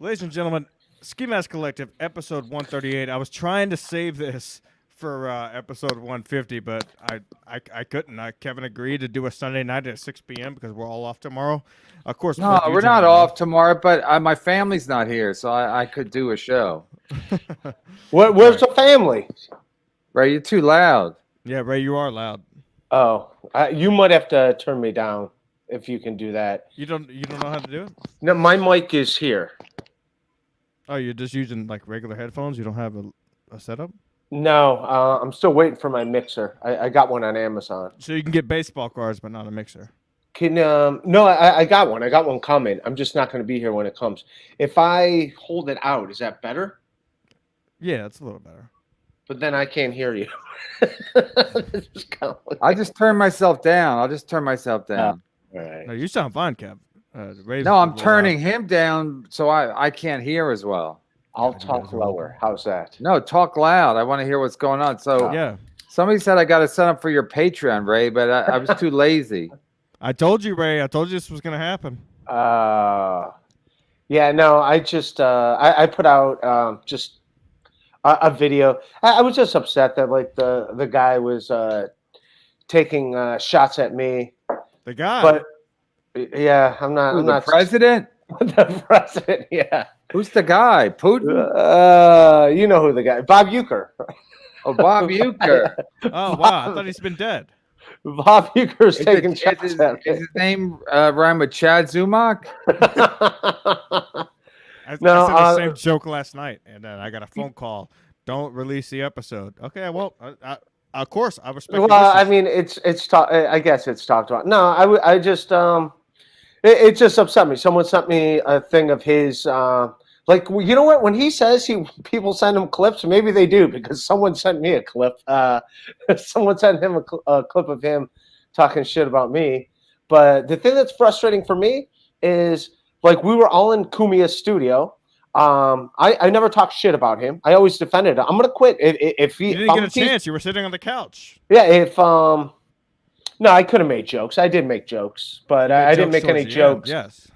Ladies and gentlemen, Ski Mask Collective, episode 138. I was trying to save this for episode 150, but I couldn't. Kevin agreed to do a Sunday night at 6 p.m. because we're all off tomorrow. Of course, No, we're not off tomorrow, but my family's not here, so I could do a show. Where's the family? Ray, you're too loud. Yeah, Ray, you are loud. Oh, you might have to turn me down if you can do that. You don't know how to do it? No, my mic is here. Oh, you're just using like regular headphones? You don't have a setup? No, I'm still waiting for my mixer. I got one on Amazon. So you can get baseball cards, but not a mixer. No, I got one. I got one coming. I'm just not going to be here when it comes. If I hold it out, is that better? Yeah, it's a little better. But then I can't hear you. I just turned myself down. I'll just turn myself down. All right. No, you sound fine, Kev. No, I'm turning him down so I can't hear as well. I'll talk lower. How's that? No, talk loud. I want to hear what's going on. So yeah. Somebody said I got to sign up for your Patreon, Ray, but I was too lazy. I told you, Ray. I told you this was going to happen. Yeah, no, I just I put out just a video. I was just upset that like the guy was taking shots at me. The guy. But yeah, I'm not. Who, I'm the not president. The president. Yeah. Who's the guy? Putin. You know who the guy? Bob Uecker. Oh, Bob Uecker. Oh wow, I thought he's been dead. Bob Uecker's taking shots at me. Is his name rhyme with Chad Zumach? I said the same joke last night, and then I got a phone call. Don't release the episode. Okay, I won't. Of course, I respect. Well, I mean, it's I guess it's talked about. No, I just it just upset me. Someone sent me a thing of his. Like, you know what? When he says people send him clips, maybe they do because someone sent me a clip. Someone sent him a clip of him talking shit about me. But the thing that's frustrating for me is like we were all in Kumia's studio. I never talked shit about him. I always defended him. I'm gonna quit if he. You didn't get a chance. You were sitting on the couch. Yeah. If no, I could have made jokes. I did make jokes, but I didn't make any jokes. Yes.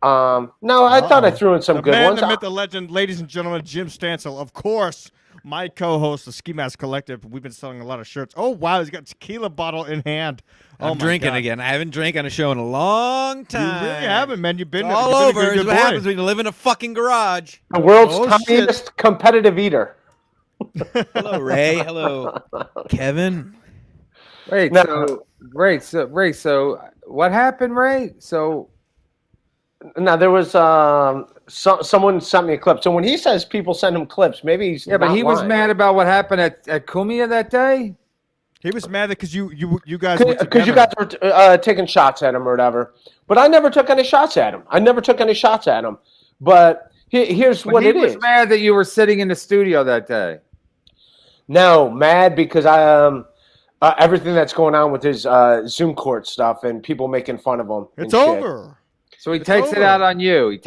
No, I thought I threw in some good ones. The myth, the legend, ladies and gentlemen, Jim Stansel, of course, my co-host, the Ski Mask Collective. We've been selling a lot of shirts. Oh wow, he's got a tequila bottle in hand. I'm drinking again. I haven't drank on a show in a long time. You really haven't, man. You've been all over. It's what happens when you live in a fucking garage. The world's tiniest competitive eater. Hello, Ray. Hello, Kevin. Wait, no. Ray, so what happened, Ray? So. No, there was someone sent me a clip. So when he says people send him clips, maybe he's but he was mad about what happened at Kumia that day. He was mad because you guys because you guys were taking shots at him or whatever. But I never took any shots at him. But here's what it is. He was mad that you were sitting in the studio that day. No, mad because everything that's going on with his Zoom court stuff and people making fun of him. It's over. So he takes it out on you.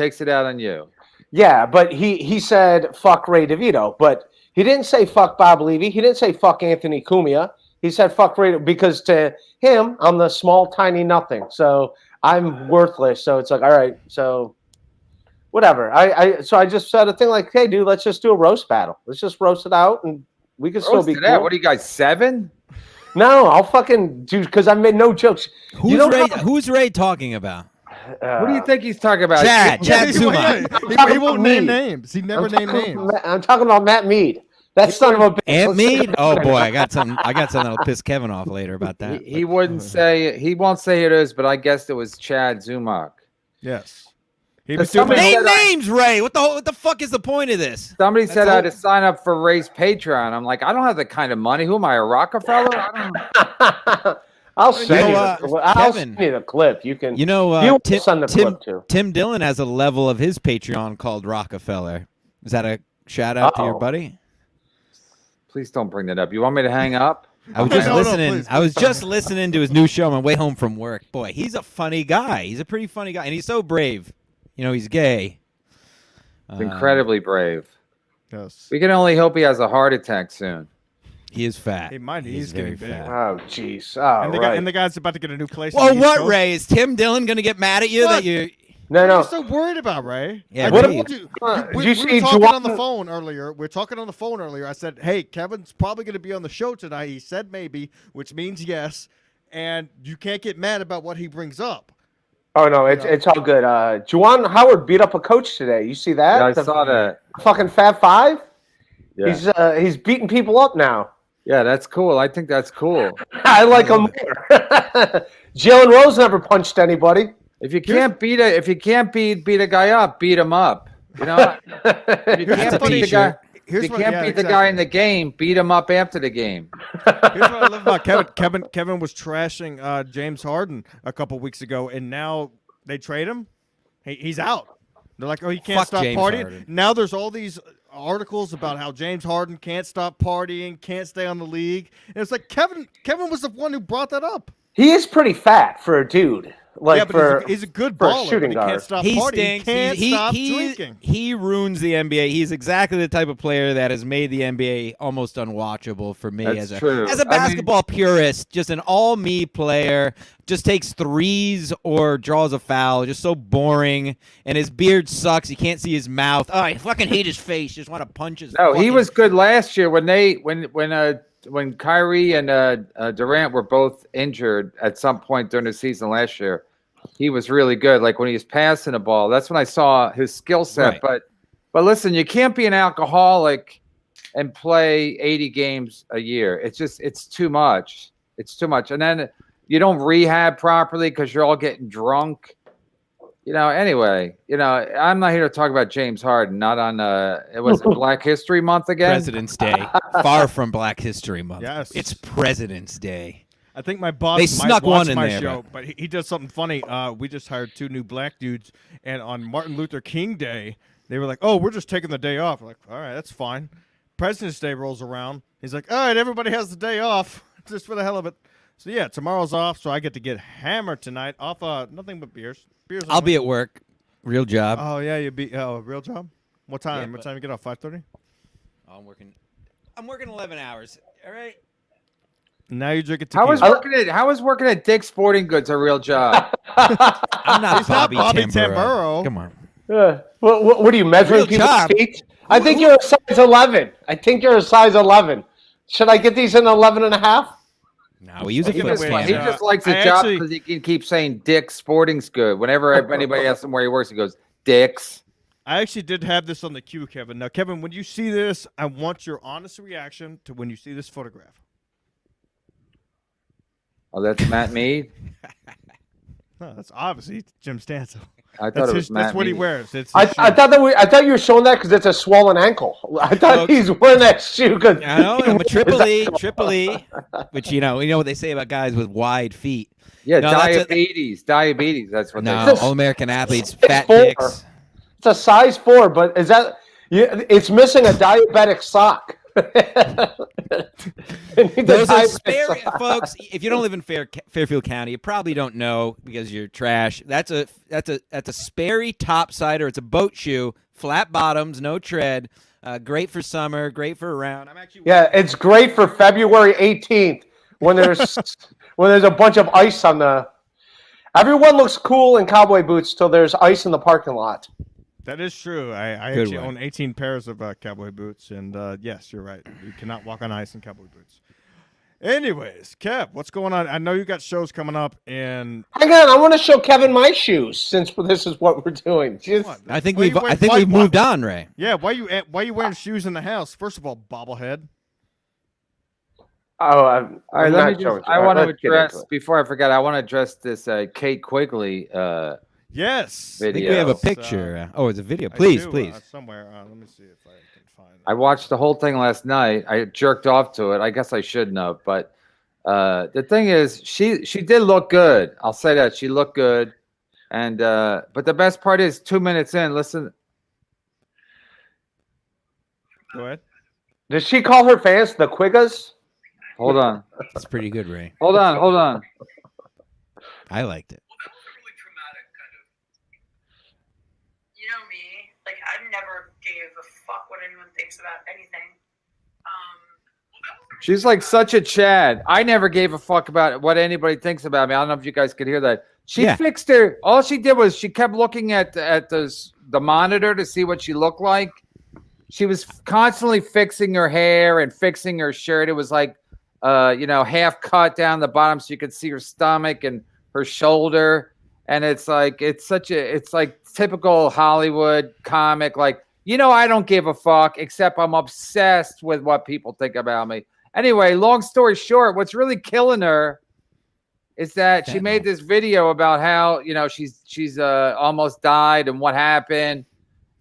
Yeah, but he said fuck Ray DeVito, but he didn't say fuck Bob Levy. He didn't say fuck Anthony Cumia. He said fuck Ray because to him, I'm the small, tiny nothing. So I'm worthless. So it's like, all right, so whatever. So I just said a thing like, hey, dude, let's just do a roast battle. Let's just roast it out, and we can still be cool. What are you guys, 7? No, I'll fucking do because I made no jokes. Who's Ray talking about? What do you think he's talking about? Chad Zuma. He won't name names. He never named names. I'm talking about Matt Mead. That son of a bitch. Ant Mead? Oh boy, I got something that'll piss Kevin off later about that. He wouldn't say. He won't say it is, but I guessed it was Chad Zumach. Yes. Name names, Ray. What the fuck is the point of this? Somebody said I had to sign up for Ray's Patreon. I'm like, I don't have that kind of money. Who am I, a Rockefeller? I'll send you the clip. You can. Send the clip too. Tim Dillon has a level of his Patreon called Rockefeller. Is that a shout out to your buddy? Please don't bring that up. You want me to hang up? I was just listening. I was just listening to his new show on my way home from work. Boy, he's a funny guy. He's a pretty funny guy, and he's so brave. You know, he's gay. He's incredibly brave. Yes. We can only hope he has a heart attack soon. He is fat. He's getting big. Oh, jeez. And the guy's about to get a new place. Well, what, Ray? Is Tim Dillon going to get mad at you that you? No, What are no. you so worried about, Ray? Yeah, I Ray. told you. Did We you were see talking on the Juwan- phone earlier. We're talking on the phone earlier. I said, "Hey, Kevin's probably going to be on the show tonight." He said maybe, which means yes. And you can't get mad about what he brings up. Oh no, it's all good. Juwan Howard beat up a coach today. You see that? Yeah, I The saw that. fucking Fab Five. Yeah. He's beating people up now. Yeah, that's cool. I think that's cool. I like him more. Jalen Rose never punched anybody. If you can't beat a guy up, beat him up. You know, if you Here's can't the funny beat the guy, Here's if you what- can't yeah, beat the guy in exactly. the game, beat him up after the game. Here's what I love about Kevin. Kevin was trashing James Harden a couple weeks ago, and now they trade him. He's out. They're like, oh, he can't Fuck stop James partying. Harden. Now there's all these articles about how James Harden can't stop partying, can't stay on the league. And it's like Kevin was the one who brought that up. He is pretty fat for a dude. Like yeah, but for he's a good for a baller. shooting But he guard. can't stop He partying. stinks. He can't stop drinking. He ruins the NBA. He's exactly the type of player that has made the NBA almost unwatchable for me That's as true. a I mean- basketball purist. Just an all-me player. Just takes threes or draws a foul. Just so boring. And his beard sucks. You can't see his mouth. Oh, I fucking hate his face. Just want to punch his. No, he fucking- was good last year when Kyrie and Durant were both injured at some point during the season last year. He was really good. Like when he was passing the ball, that's when I saw his skill set. Right. But listen, you can't be an alcoholic and play 80 games a year. It's too much. It's too much. And then you don't rehab properly because you're all getting drunk. Anyway, I'm not here to talk about James Harden, not on it was Black History Month again. President's Day. Far from Black History Month. Yes. It's President's Day. I think my boss They might snuck watch one in my there, show, but he does something funny. We just hired 2 new black dudes, and on Martin Luther King Day, they were like, "Oh, we're just taking the day off." We're like, all right, that's fine. President's Day rolls around. He's like, "All right, everybody has the day off just for the hell of it." So yeah, tomorrow's off, so I get to get hammered tonight off nothing but beers. I'll be at work. Real job. Oh yeah, you be real job. What time? Yeah, what but- time you get off? 5:30. I'm working 11 hours. All right. Now you're drinking How tequila. is working at Dick's Sporting Goods a real job? I'm not He's not Bobby, Bobby Tamburo. Tamburo. Come on. What are you measuring Real people's job. feet? I think you're a size 11. I think you're a size 11. Should I get these in 11 and a half? No, we use a He foot just- He scanner. just likes a I job actually- because he can keep saying Dick's Sporting's good. Whenever anybody asks him where he works, he goes, Dick's. I actually did have this on the queue, Kevin. Now, Kevin, when you see this, I want your honest reaction to when you see this photograph. Oh, that's Matt Mead? No, that's obviously Jim Stansel. I thought That's, it was Matt that's what he Mead. wears. It's I his shoe. thought you were showing that because it's a swollen ankle. I thought Folks. he's wearing that shoe because I know. I'm a triple E, which you know what they say about guys with wide feet. Yeah, No, that's a- diabetes. That's what No, they It's a- all American athletes, it's fat 4. dicks. It's a size 4, but is that? It's missing a diabetic sock. It needs a Those are diabetic Sperry, sock. folks. If you don't live in Fairfield County, you probably don't know because you're trash. That's a Sperry topsider. It's a boat shoe, flat bottoms, no tread. Great for summer, great for around. I'm actually Yeah, it's great for February 18th when there's a bunch of ice on the. Everyone looks cool in cowboy boots till there's ice in the parking lot. That is true. I Good actually one. own 18 pairs of cowboy boots, and yes, you're right. You cannot walk on ice in cowboy boots. Anyways, Kev, what's going on? I know you got shows coming up, and Hang on, I want to show Kevin my shoes since this is what we're doing. Just, I think Why you we've wear- I think why- we've moved on, Ray. yeah, why you wearing shoes in the house? First of all, bobblehead. oh, All right, I'm let not me showing just. you. I want to Let's get into address it. before I forget. I want to address this Kate Quigley. Yes. I think we have a Videos, picture. Oh, it's a video. I Please, do, please. somewhere. Let me see if I can find it. I watched the whole thing last night. I jerked off to it. I guess I shouldn't have, but the thing is, she did look good. I'll say that she looked good, and but the best part is 2 minutes in. Listen, Go ahead. Does she call her fans the Quiggas? hold on, It's pretty good, Ray. hold on. I liked it. Well, that was really traumatic, kind of. You know me, like I never gave a fuck what anyone thinks about anything. Well, that was a She's like such a Chad. I never gave a fuck about what anybody thinks about me. I don't know if you guys could hear that. She fixed her. All she did was she kept looking at the monitor to see what she looked like. She was constantly fixing her hair and fixing her shirt. It was like, half cut down the bottom so you could see her stomach and her shoulder. And it's like typical Hollywood comic. Like, I don't give a fuck, except I'm obsessed with what people think about me. Anyway, long story short, what's really killing her is that she made this video about how, she's almost died and what happened.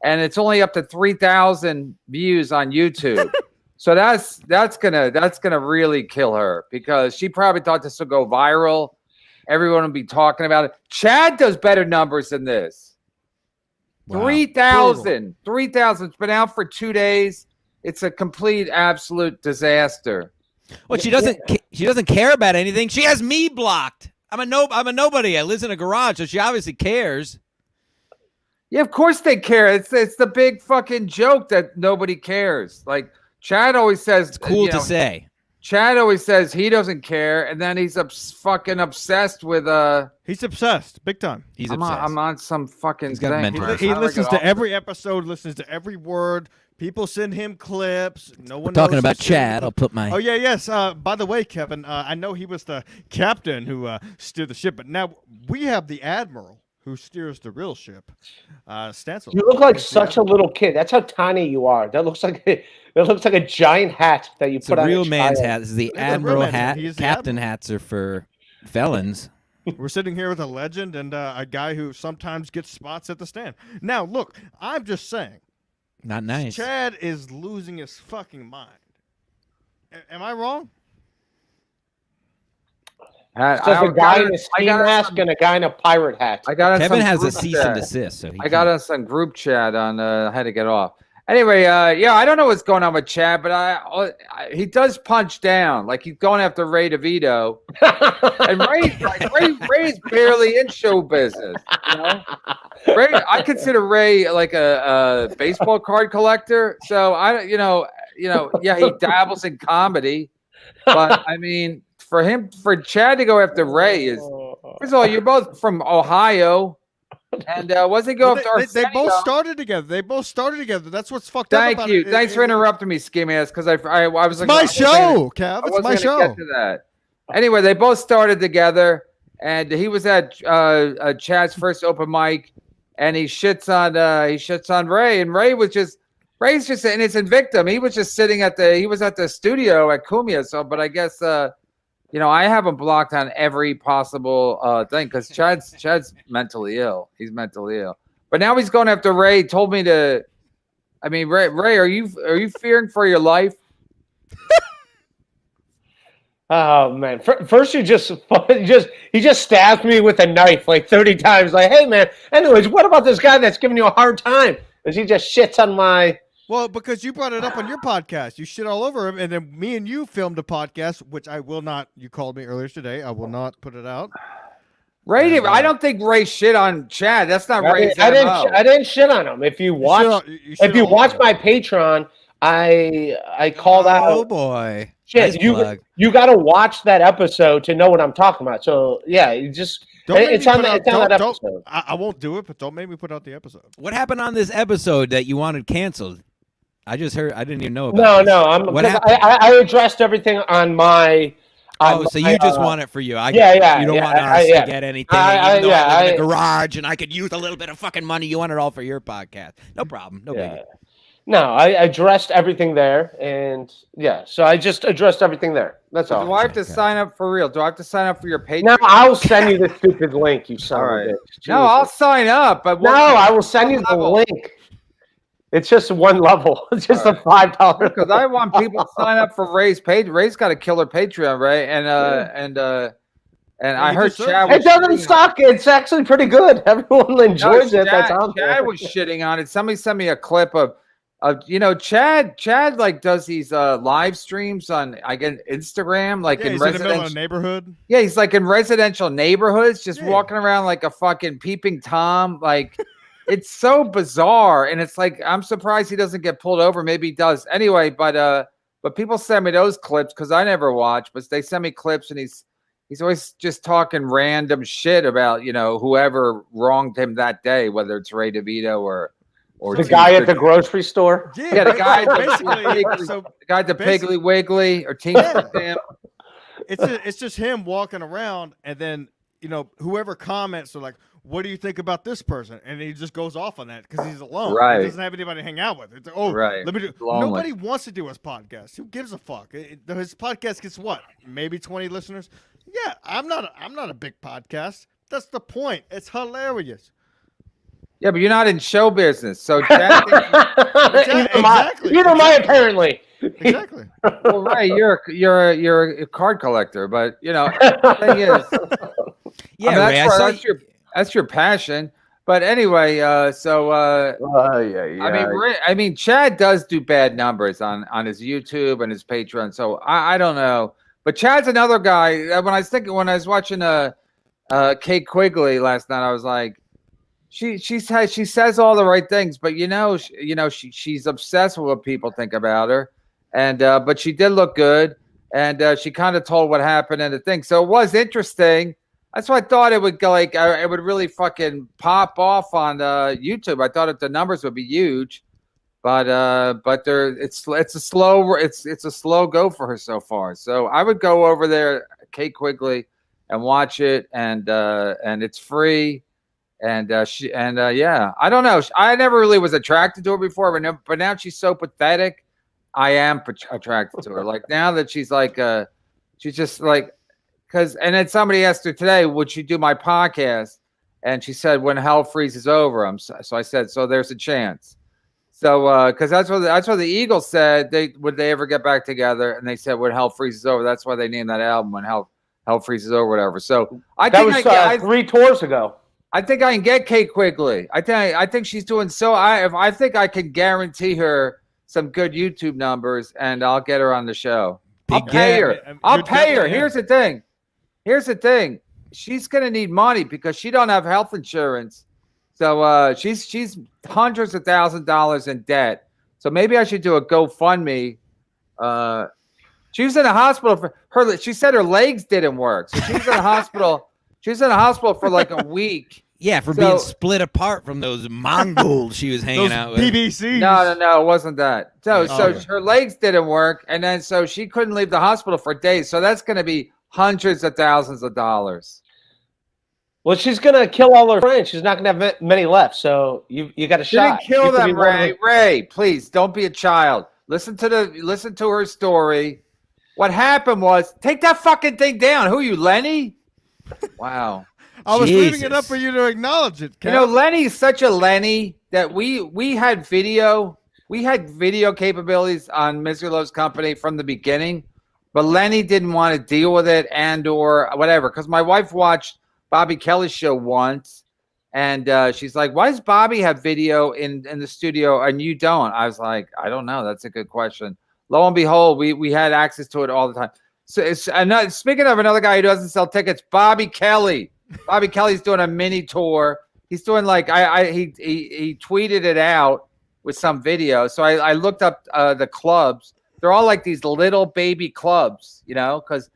And it's only up to 3,000 views on YouTube. So that's gonna really kill her, because she probably thought this would go viral. Everyone will be talking about it. Chad does better numbers than this. Wow. 3,000. 3,000. It's been out for 2 days. It's a complete, absolute disaster. Well, she doesn't care about anything. She has me blocked. I'm a nobody. I live in a garage, so she obviously cares. Yeah, of course they care. It's the big fucking joke that nobody cares. Like Chad always says, it's cool to say. Chad always says he doesn't care, and then he's fucking obsessed with He's obsessed, big time. He's obsessed. I'm on some fucking thing. He listens to every episode, listens to every word. People send him clips. No one talking about Chad. I'll put my. Oh yeah, yes. By the way, Kevin, I know he was the captain who steered the ship, but now we have the admiral who steers the real ship. Stancil. You look like such a little kid. That's how tiny you are. That looks like a giant hat that you put on. It's a real man's hat. This is the admiral hat. Captain hats are for felons. We're sitting here with a legend and a guy who sometimes gets spots at the stand. Now, look, I'm just saying. Not nice. Chad is losing his fucking mind. Am I wrong? It's just a guy in a ski mask and a guy in a pirate hat. Kevin has a cease and desist. So I got us on group chat on how to get off. Anyway, I don't know what's going on with Chad, but he does punch down. Like he's going after Ray DeVito. And Ray's barely in show business. Ray, I consider Ray like a baseball card collector. So he dabbles in comedy, but I mean, for Chad to go after Ray is, first of all, you're both from Ohio, and wasn't he go after Arsenio? They both started together. That's what's fucked up about it. Thanks for interrupting me, Skinny ass, because I was like, my show, Kev. It's my show. Get to that. Anyway, they both started together, and he was at Chad's first open mic, and he shits on Ray, and Ray's just, and it's Invictum. He was just sitting at the studio at Kumia. So, but I guess I have him blocked on every possible thing because Chad's mentally ill. He's mentally ill, but now he's going after Ray. Told me to. I mean, Ray, are you fearing for your life? Oh man! First, he just stabbed me with a knife like 30 times. Like, hey man. Anyways, what about this guy that's giving you a hard time? Because he just shits on my. Well, because you brought it up on your podcast. You shit all over him, and then me and you filmed a podcast, which I will not. You called me earlier today. I will not put it out. Ray, I don't think Ray shit on Chad. That's not Ray's I didn't shit on him. If you watch my Patreon, I called out. Oh boy! Shit, nice you got to watch that episode to know what I'm talking about. So yeah, you just. It's on that episode. I won't do it, but don't make me put out the episode. What happened on this episode that you wanted canceled? I just heard. I didn't even know about. No. I addressed everything on my. So you just want it for you? You don't want us to get anything. Even though I live in a garage and I could use a little bit of fucking money. You want it all for your podcast? No problem. No biggie. No, I addressed everything there, and so I just addressed everything there. That's all. Do I have to sign up for real? Do I have to sign up for your Patreon? No, I'll send you the stupid link, you son of a bitch. No, I'll sign up. But I will send you the link. It's just one level. It's just a $5. Because I want people to sign up for Ray's page. Ray's got a killer Patreon, Ray, and I heard Chad. It doesn't suck. It's actually pretty good. Everyone enjoys it. Chad was shitting on it. Somebody sent me a clip of Chad like does these live streams on Instagram, like in residential neighborhood. Yeah, he's like in residential neighborhoods, just walking around like a fucking peeping Tom. Like it's so bizarre, and it's like I'm surprised he doesn't get pulled over. Maybe he does anyway. But people send me those clips because I never watch, but they send me clips, and he's always just talking random shit about, whoever wronged him that day, whether it's Ray DeVito or The guy at the grocery store. Yeah, the guy at the basically. So the guy at the Piggly Wiggly or Team Stamp. it's just him walking around, and then whoever comments are like, "What do you think about this person?" And he just goes off on that because he's alone. Right. He doesn't have anybody to hang out with. It's Right. Let me do. Lonely. Nobody wants to do his podcast. Who gives a fuck? His podcast gets what? Maybe 20 listeners. Yeah, I'm not a big podcast. That's the point. It's hilarious. Yeah, but you're not in show business, so Chad Exactly. Neither am I, apparently. Exactly. well, Ray, you're a card collector, but the thing is, Yeah, I mean, Ray, I saw that's your passion. But anyway, yeah. I mean, Chad does do bad numbers on his YouTube and his Patreon, so I don't know. But Chad's another guy. When I was watching Kate Quigley last night, I was like, she says all the right things, but she's obsessed with what people think about her, and but she did look good, and she kind of told what happened in the thing, so it was interesting. That's why I thought it would go it would really fucking pop off on YouTube. I thought that the numbers would be huge, but it's a slow go for her so far. So I would go over there, Kate Quigley, and watch it, and it's free. And yeah, I don't know. I never really was attracted to her before, but now she's so pathetic. I am attracted to her. Like now that she's like, she's just like, and then somebody asked her today, would she do my podcast? And she said, when hell freezes over. So I said, so there's a chance. So because that's what the Eagles said. Would they ever get back together? And they said, when hell freezes over. That's why they named that album, When Hell Freezes Over, whatever. So that was 3 tours ago. I think I can get Kate Quigley. I think she's doing so. I think I can guarantee her some good YouTube numbers, and I'll get her on the show. I'll pay her. I'll pay her. Here's the thing. She's gonna need money because she don't have health insurance. So she's hundreds of $1,000s in debt. So maybe I should do a GoFundMe. She was in the hospital for her. She said her legs didn't work, so she was in the hospital. She was in the hospital for like a week. Yeah, for being split apart from those Mongols she was hanging out with. BBCs. No, it wasn't that. So her legs didn't work, and then so she couldn't leave the hospital for days. So that's going to be hundreds of thousands of dollars. Well, she's going to kill all her friends. She's not going to have many left. So you got a shot. She didn't kill them, Ray. Ray, please don't be a child. Listen to her story. What happened was, take that fucking thing down. Who are you, Lenny? Wow. I was Jesus. leaving it up for you to acknowledge it, Kev. Lenny's such a Lenny that we had video capabilities on Misery Loves Company from the beginning, but Lenny didn't want to deal with it or whatever. Because my wife watched Bobby Kelly's show once, and she's like, "Why does Bobby have video in the studio and you don't?" I was like, "I don't know. That's a good question." Lo and behold, we had access to it all the time. So speaking of another guy who doesn't sell tickets, Bobby Kelly. Bobby Kelly's doing a mini tour. He's doing like he tweeted it out with some video. So I looked up the clubs. They're all like these little baby clubs, because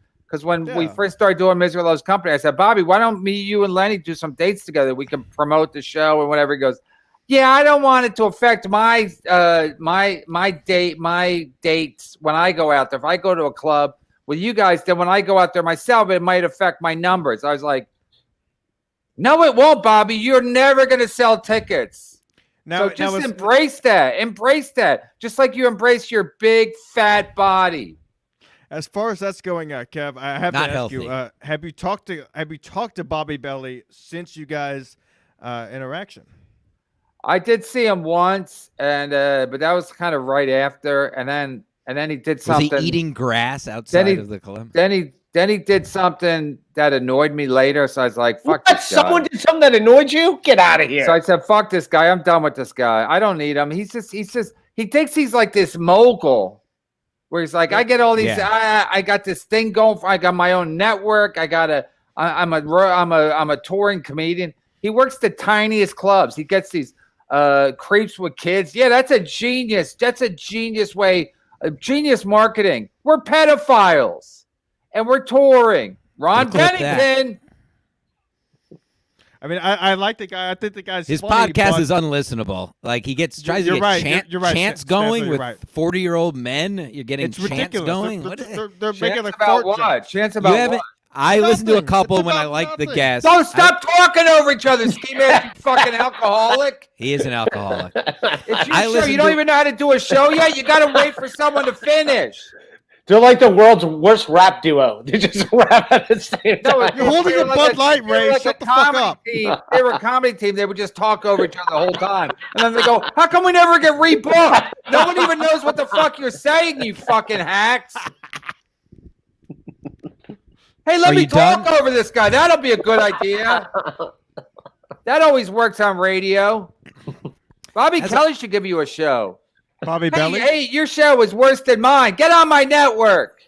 when we first started doing Misery Loves Company, I said, Bobby, why don't you and Lenny do some dates together? We can promote the show and whatever. He goes, yeah, I don't want it to affect my dates when I go out there. If I go to a club with you guys, then when I go out there myself, it might affect my numbers. I was like, no, it won't, Bobby. You're never going to sell tickets. Embrace that. Embrace that. Just like you embrace your big, fat body. As far as that's going, Kev, I have Not to ask healthy. you: Have you talked to Bobby Belly since you guys' interaction? I did see him once, and but that was kind of right after, and then he did something. Was he eating grass outside of the club? Then he did something that annoyed me later, so I was like, "Fuck What? this guy." Someone did something that annoyed you? Get out of here! So I said, "Fuck this guy. I'm done with this guy. I don't need him." He thinks he's like this mogul, where he's like, "I get all these. Yeah. I got this thing going. I got my own network. I'm a touring comedian." He works the tiniest clubs. He gets these creeps with kids. Yeah, that's a genius. That's a genius way, genius marketing. We're pedophiles, and we're touring. Ron Don't clip that. Bennington. I mean, I like the guy. I think the guy's His funny, podcast but is unlistenable. Like he tries You're to get right. You're right. chants Stancil, going you're with right. 40-year-old men. You're getting it's chants ridiculous. going. They're, What- they're making Chance like about fart what? jokes. Chance you about haven't. what? I listened to a Nothing. couple It's when I about liked the nothing. guest. Don't stop talking over each other, Ski Mask, you fucking alcoholic. He is an alcoholic. It's your I show. listened You don't to- even know how to do a show yet? You got to wait for someone to finish. They're like the world's worst rap duo. They just rap at the same No, time. You're holding they a were Bud Light, they were Ray. like Shut a the fuck comedy up. Team. They were a comedy team. They would just talk over each other the whole time. And then they go, how come we never get rebooked? No one even knows what the fuck you're saying, you fucking hacks. Hey, let Are me you talk done? over this guy. That'll be a good idea. That always works on radio. Bobby Kelly should give you a show. Bobby Hey, Belly. hey, your show is worse than mine. Get on my network.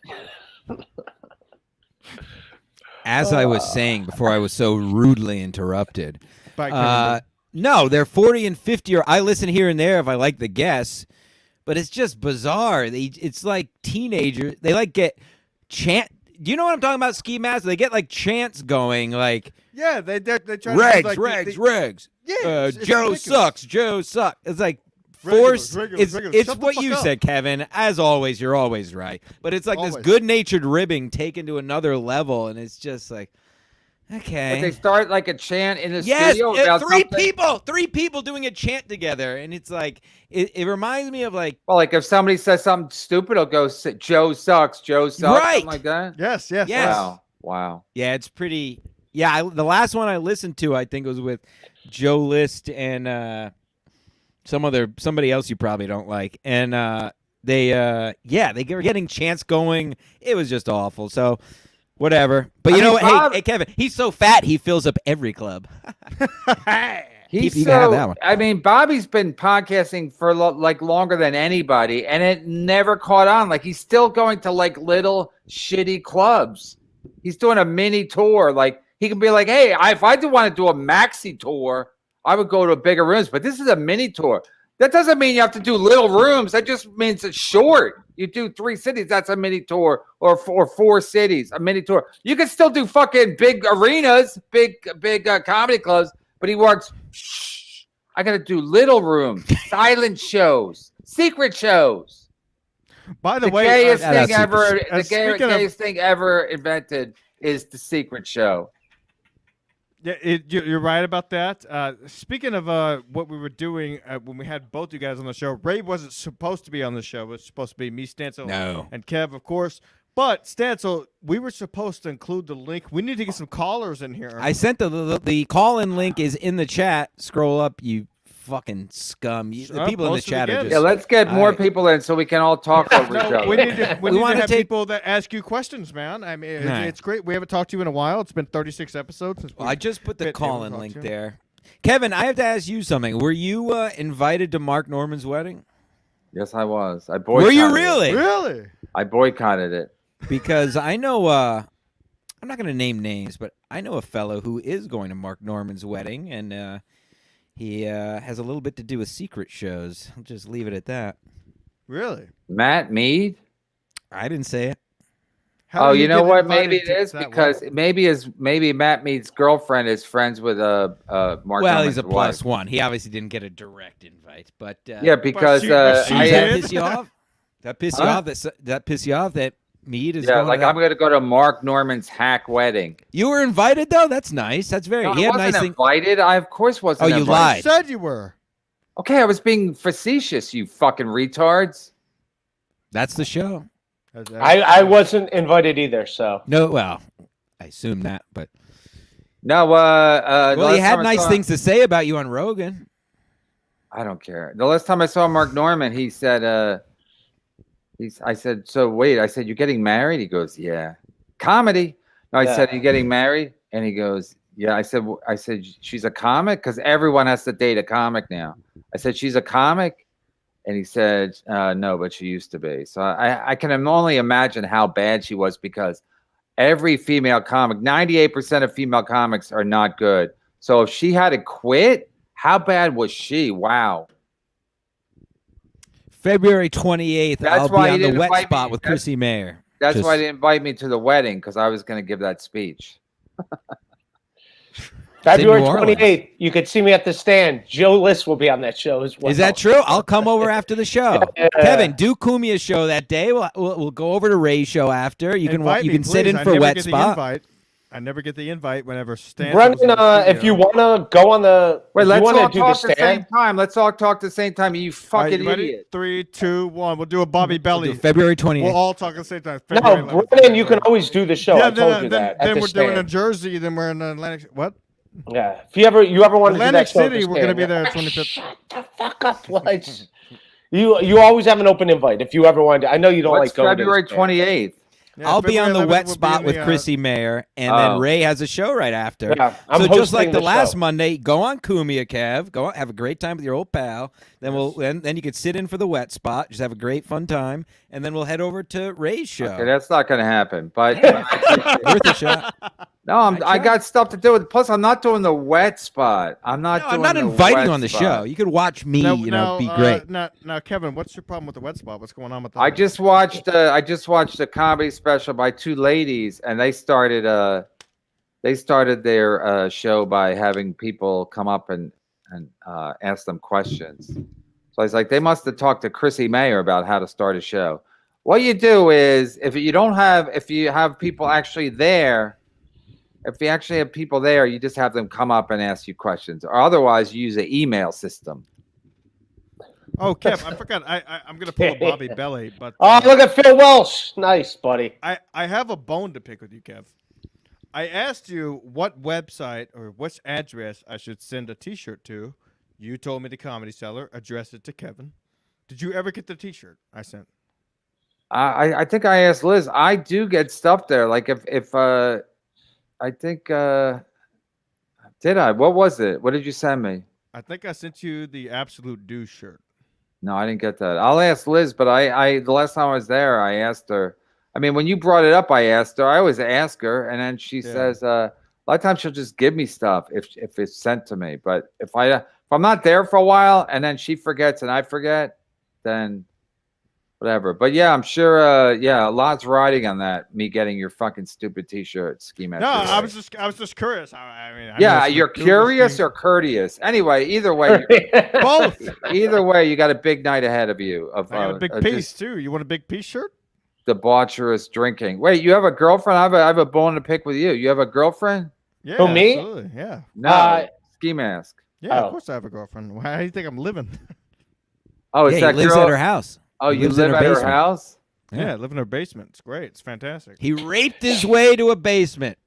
As I was saying before, I was so rudely interrupted. By Kevin No, they're 40 and 50. Or I listen here and there if I like the guests, but it's just bizarre. It's like teenagers. They like get chant. Do you know what I'm talking about? Ski Mask. They get like chants going, like Yeah, they try to do, regs, like, regs. Yeah, it's Joe ridiculous. sucks. Joe sucks. It's like Regulars, force. regulars. It's Shut the what fuck you up. said, Kevin. As always, you're always right. But it's like this Always. good-natured ribbing taken to another level, and it's just like, okay. But they start like a chant in the Yes, studio about three something. three people doing a chant together, and it's like it reminds me of like Well, like if somebody says something stupid, it'll go, Joe sucks, Joe sucks, Right. something like that. Yes. Yes. Wow. yeah, it's pretty. Yeah, the last one I listened to, I think, was with Joe List and somebody else you probably don't like, and they were getting chants going. It was just awful. So. Whatever, but I you know mean, what? Bob- Hey, Kevin, he's so fat he fills up every club. He's You can have that one. I mean, Bobby's been podcasting for like longer than anybody, and it never caught on. Like he's still going to like little shitty clubs. He's doing a mini tour. Like he can be like, hey, if I do want to do a maxi tour, I would go to bigger rooms. But this is a mini tour. That doesn't mean you have to do little rooms. That just means it's short. You do 3 cities, that's a mini tour, or 4 cities, a mini tour. You can still do fucking big arenas, big comedy clubs, but he works. Shh, I got to do little rooms, silent shows, secret shows. By the The way, gayest that's thing ever, secret. the Speaking of- gayest thing ever invented is the secret show. Yeah, you're right about that. Speaking of what we were doing when we had both you guys on the show, Ray wasn't supposed to be on the show. It was supposed to be me, Stancil, No. and Kev, of course. But Stancil, we were supposed to include the link. We need to get some callers in here. I sent the call-in link is in the chat. Scroll up, you fucking scum. The people in the post it chat are again. just. Yeah, let's get more I- people in so we can all talk over each No, other. we need to, we We need wanna to have take- people that ask you questions, man. I mean, Right. it's great. We haven't talked to you in a while. It's been 36 episodes since Well, I just put the been able to call-in talk link to you. there. Kevin, I have to ask you something. Were you invited to Mark Norman's wedding? Yes, I was. I boycotted Were you it. really? Really? I boycotted it. Because I know I'm not going to name names, but I know a fellow who is going to Mark Norman's wedding, and he has a little bit to do with secret shows. I'll just leave it at that. Really? Matt Mead? I didn't say it. How Oh, did he you know get what? invited Maybe it to is that because wedding? maybe Matt Mead's girlfriend is friends with Mark. Well, Norman's he's a wife. plus one. He obviously didn't get a direct invite, but Yeah, because she- Does she I that did? piss you off? That piss you Huh? off? That piss you off? That Mead is yeah, going like to I'm going to go to Mark Norman's hack wedding. You were invited though. That's nice. That's very. No, he I had wasn't nice thing. invited. I of course wasn't. Oh, you invited. lied. You said you were. Okay, I was being facetious. You fucking retards. That's the show. I wasn't invited either, so No, well, I assume that, but No, well, the he last had time I nice saw- things to say about you on Rogan. I don't care. The last time I saw Mark Norman, he said, I said, so wait, I said, you're getting married? He goes, yeah. Comedy. No, I Yeah. said, are you getting married? And he goes, yeah. I said, she's a comic? Because everyone has to date a comic now. I said, she's a comic? And he said, no, but she used to be. So I can only imagine how bad she was because every female comic, 98% of female comics are not good. So if she had to quit, how bad was she? Wow. February 28th, That's I'll be why he on the didn't wet invite spot me. with That's- Chrissy Mayer. That's Just- why they invite me to the wedding because I was going to give that speech. February New Orleans. 28th, you could see me at the stand. Joe List will be on that show as well. Is that true? I'll come over after the show. Yeah. Kevin, do Kumia's show that day. We'll go over to Ray's show after. You can Invite you me, can sit please. in I for never wet get the spot. invite. I never get the invite whenever Stan. Brendan, if you want to go on the. Wait, if let's you all want to do the talk at the same stand. time. Let's all talk at the same time. You fucking ready? idiot. 3, 2, 1. We'll do a Bobby Belly. February 28th. We'll all talk at the same time. No, February 11th. Brendan, you can always do the show. Yeah, I told you then, that. Then at the we're doing a stand. Jersey. Then we're in Atlantic. What? Yeah. If you ever want to do Atlantic that show at the City, we're gonna stand, be there yeah. at 25th. Shut the fuck up, Bloods. You always have an open invite if you ever want to. I know you don't What's like going February to the stand. 28th? Yeah, I'll be on February the 11th, wet we'll be spot in with the, Chrissy Mayer, and Oh. then Ray has a show right after. Yeah, I'm so just like hosting the the last show. Monday, go on Kumia, Kev. Go on, have a great time with your old pal. Then then you could sit in for the wet spot, just have a great fun time, and then we'll head over to Ray's show. Okay, that's not going to happen. But Worth a shot. no, I got stuff to do. Plus, I'm not doing the wet spot. I'm not. No, doing I'm not the inviting wet you on the spot. show. You could watch me, be great. Now, Kevin, what's your problem with the wet spot? What's going on with that? I just watched a comedy special by two ladies, and they started their show by having people come up and ask them questions. So I was like, they must have talked to Chrissy Mayer about how to start a show. What you do is, if you have people actually there, you just have them come up and ask you questions, or otherwise you use an email system. Oh, Kev, I forgot. I'm gonna pull a Bobby Belly, but Oh, look at Phil Welsh. Nice, buddy. I have a bone to pick with you, Kev. I asked you what website or which address I should send a T-shirt to. You told me the Comedy Cellar. Address it to Kevin. Did you ever get the T-shirt I sent? I think I asked Liz. I do get stuff there. Like if I think did I? What was it? What did you send me? I think I sent you the Absolute Douche shirt. No, I didn't get that. I'll ask Liz, but I the last time I was there, I asked her. I mean, when you brought it up, I asked her. I always ask her, and then she says a lot of times she'll just give me stuff if it's sent to me. But if I'm not there for a while and then she forgets and I forget, then whatever. But yeah, I'm sure. A lot's riding on that. Me getting your fucking stupid T-shirt, Ski Master. No, I was just curious. I mean, Yeah, you're curious or courteous. Anyway, either way, both. either way, you got a big night ahead of you. I got a big piece too. You want a big piece shirt? Debaucherous drinking. Wait, you have a girlfriend? I have a bone to pick with you. You have a girlfriend? Yeah. Who, me? Absolutely. Yeah. No. Ski Mask. Yeah. Oh. Of course, I have a girlfriend. Why do you think I'm living? Oh, it's Yeah, that he lives girl? at her house. Oh, you lives in live her at her basement. house? Yeah, I live in her basement. It's great. It's fantastic. He raped his way to a basement.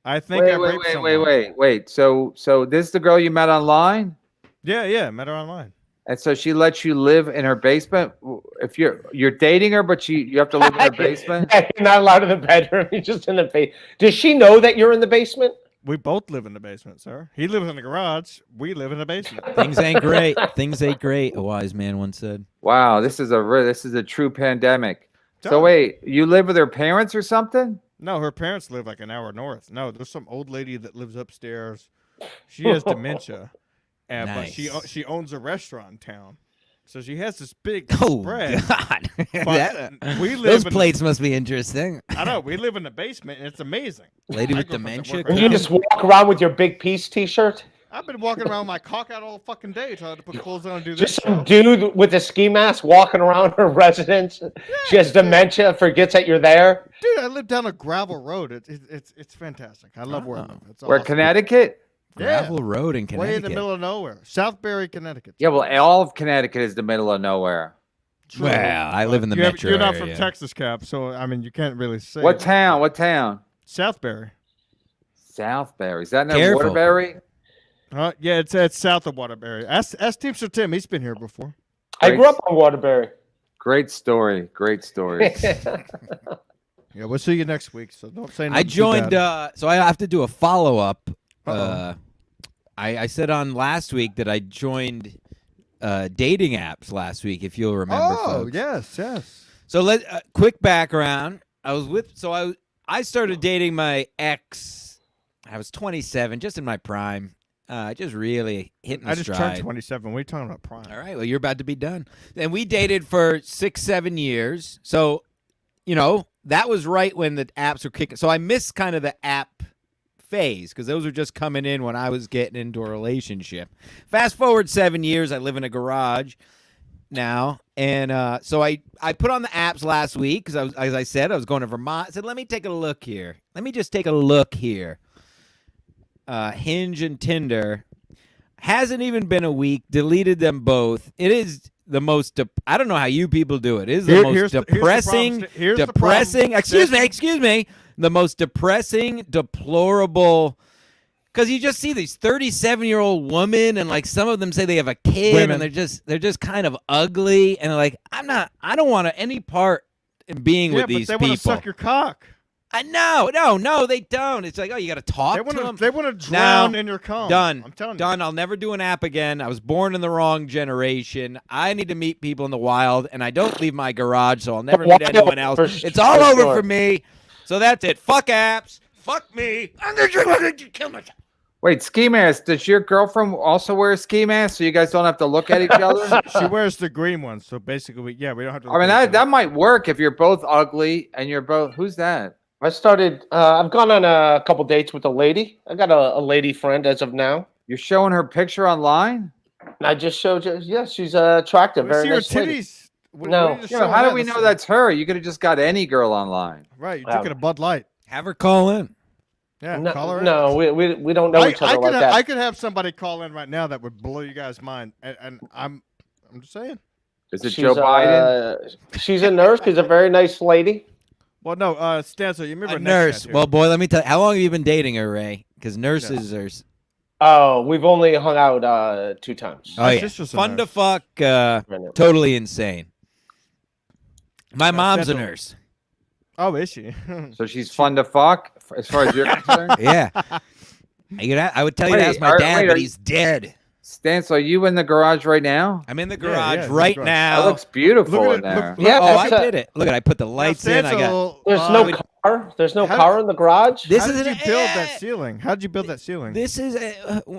I think I raped someone. Wait. So this is the girl you met online? Yeah. Met her online. And so she lets you live in her basement? If you're dating her, but you have to live in her basement? Yeah, you're not allowed in the bedroom. You're just in the basement. Does she know that you're in the basement? We both live in the basement, sir. He lives in the garage. We live in the basement. Things ain't great. Things ain't great, a wise man once said. Wow, this is a true pandemic. So Done. wait, you live with her parents or something? No, her parents live like an hour north. No, there's some old lady that lives upstairs. She has dementia, but Nice. she owns a restaurant in town, so she has this big Oh, spread. God. But we Those live in, plates must be interesting. I know we live in the basement, and it's amazing. Lady I with go fucking dementia. work And around. you just walk around with your big piece T-shirt? I've been walking around with my cock out all fucking day trying to put clothes on and do this. Just some dude with a ski mask walking around her residence. She has dementia, forgets that you're there. Dude, I live down a gravel road. It's fantastic. I love where I live. It's Where, awesome. Connecticut? Gravel Road in Way Connecticut. in the middle of nowhere. Southbury, Connecticut. Yeah, well, all of Connecticut is the middle of nowhere. True. Well, I live in the metro You're not area. from Texas, Cap, so I mean you can't really say. What town? What town? Southbury. Southbury. Is that near Careful. Waterbury? Yeah, it's south of Waterbury. Ask Teamster Tim. He's been here before. I grew up on Waterbury. Great story. Great story. Yeah, we'll see you next week. So don't say. I nothing too joined, bad. so I have to do a follow-up. Uh-oh. I said on last week that I joined dating apps last week, if you'll remember, Oh folks. yes. So quick background. I started dating my ex. I was 27, just in my prime. Just really hitting the I just stride. turned 27. What are you talking about, prime? All right, well, you're about to be done. And we dated for 6-7 years. So, that was right when the apps were kicking. So I missed kind of the app phase because those were just coming in when I was getting into a relationship. Fast forward 7 years, I live in a garage now, and so I put on the apps last week because as I said, I was going to Vermont. I said, let me take a look here. Let me just take a look here. Hinge and Tinder. Hasn't even been a week. Deleted them both. It is the most. I don't know how you people do it. It is the most depressing. Depressing. Excuse me. The most depressing, deplorable. Because you just see these 37-year-old women, and like some of them say they have a kid, and they're just kind of ugly, and like I don't want any part in being with these people. They want to suck your cock. I know, no, they don't. It's like, oh, you got to talk to them. They want to drown in your cum. Done. I'm telling you. Done. I'll never do an app again. I was born in the wrong generation. I need to meet people in the wild, and I don't leave my garage, so I'll never meet anyone else. It's all over for me. So that's it. Fuck apps. Fuck me. I'm going to kill myself. Wait, ski mask. Does your girlfriend also wear a ski mask so you guys don't have to look at each other? She wears the green one, so basically, we don't have to. I mean, that might work if you're both ugly and you're both. Who's that? I started. I've gone on a couple dates with a lady. I got a lady friend as of now. You're showing her picture online? And I just showed you. Yeah, she's attractive. Very nice see her lady. titties. No. How do we know that's her? You could have just got any girl online. Right, you're drinking a Bud Light. Have her call in. Yeah, no, call her in. No, we don't know each other like that. I could have somebody call in right now that would blow you guys' mind, and I'm just saying. Is it Joe Biden? She's a nurse. She's a very nice lady. Well, no, Stanzo, you remember a nurse? Well, boy, let me tell you. How long have you been dating her, Ray? Because nurses are. Oh, we've only hung out 2 times. Oh, yeah. Fun to fuck. Totally insane. My mom's a nurse. Oh, is she? So she's fun to fuck, as far as you're concerned? Yeah. I would tell you to ask my dad, but he's dead. Stan, so are you in the garage right now? I'm in the garage right now. That looks beautiful in there. I did it. Look at I put the lights in. I got. There's no car. There's no car in the garage. How did you build that ceiling? How did you build that ceiling? This is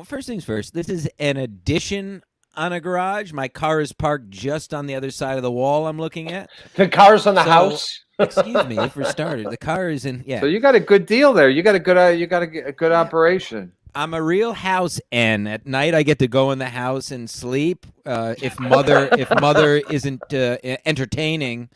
first things first. This is an addition on a garage. My car is parked just on the other side of the wall I'm looking at. The car's on the house. Excuse me, for starters, the car is in. Yeah. So you got a good deal there. You got a good operation. I'm a real house N. At night, I get to go in the house and sleep. If mother isn't entertaining,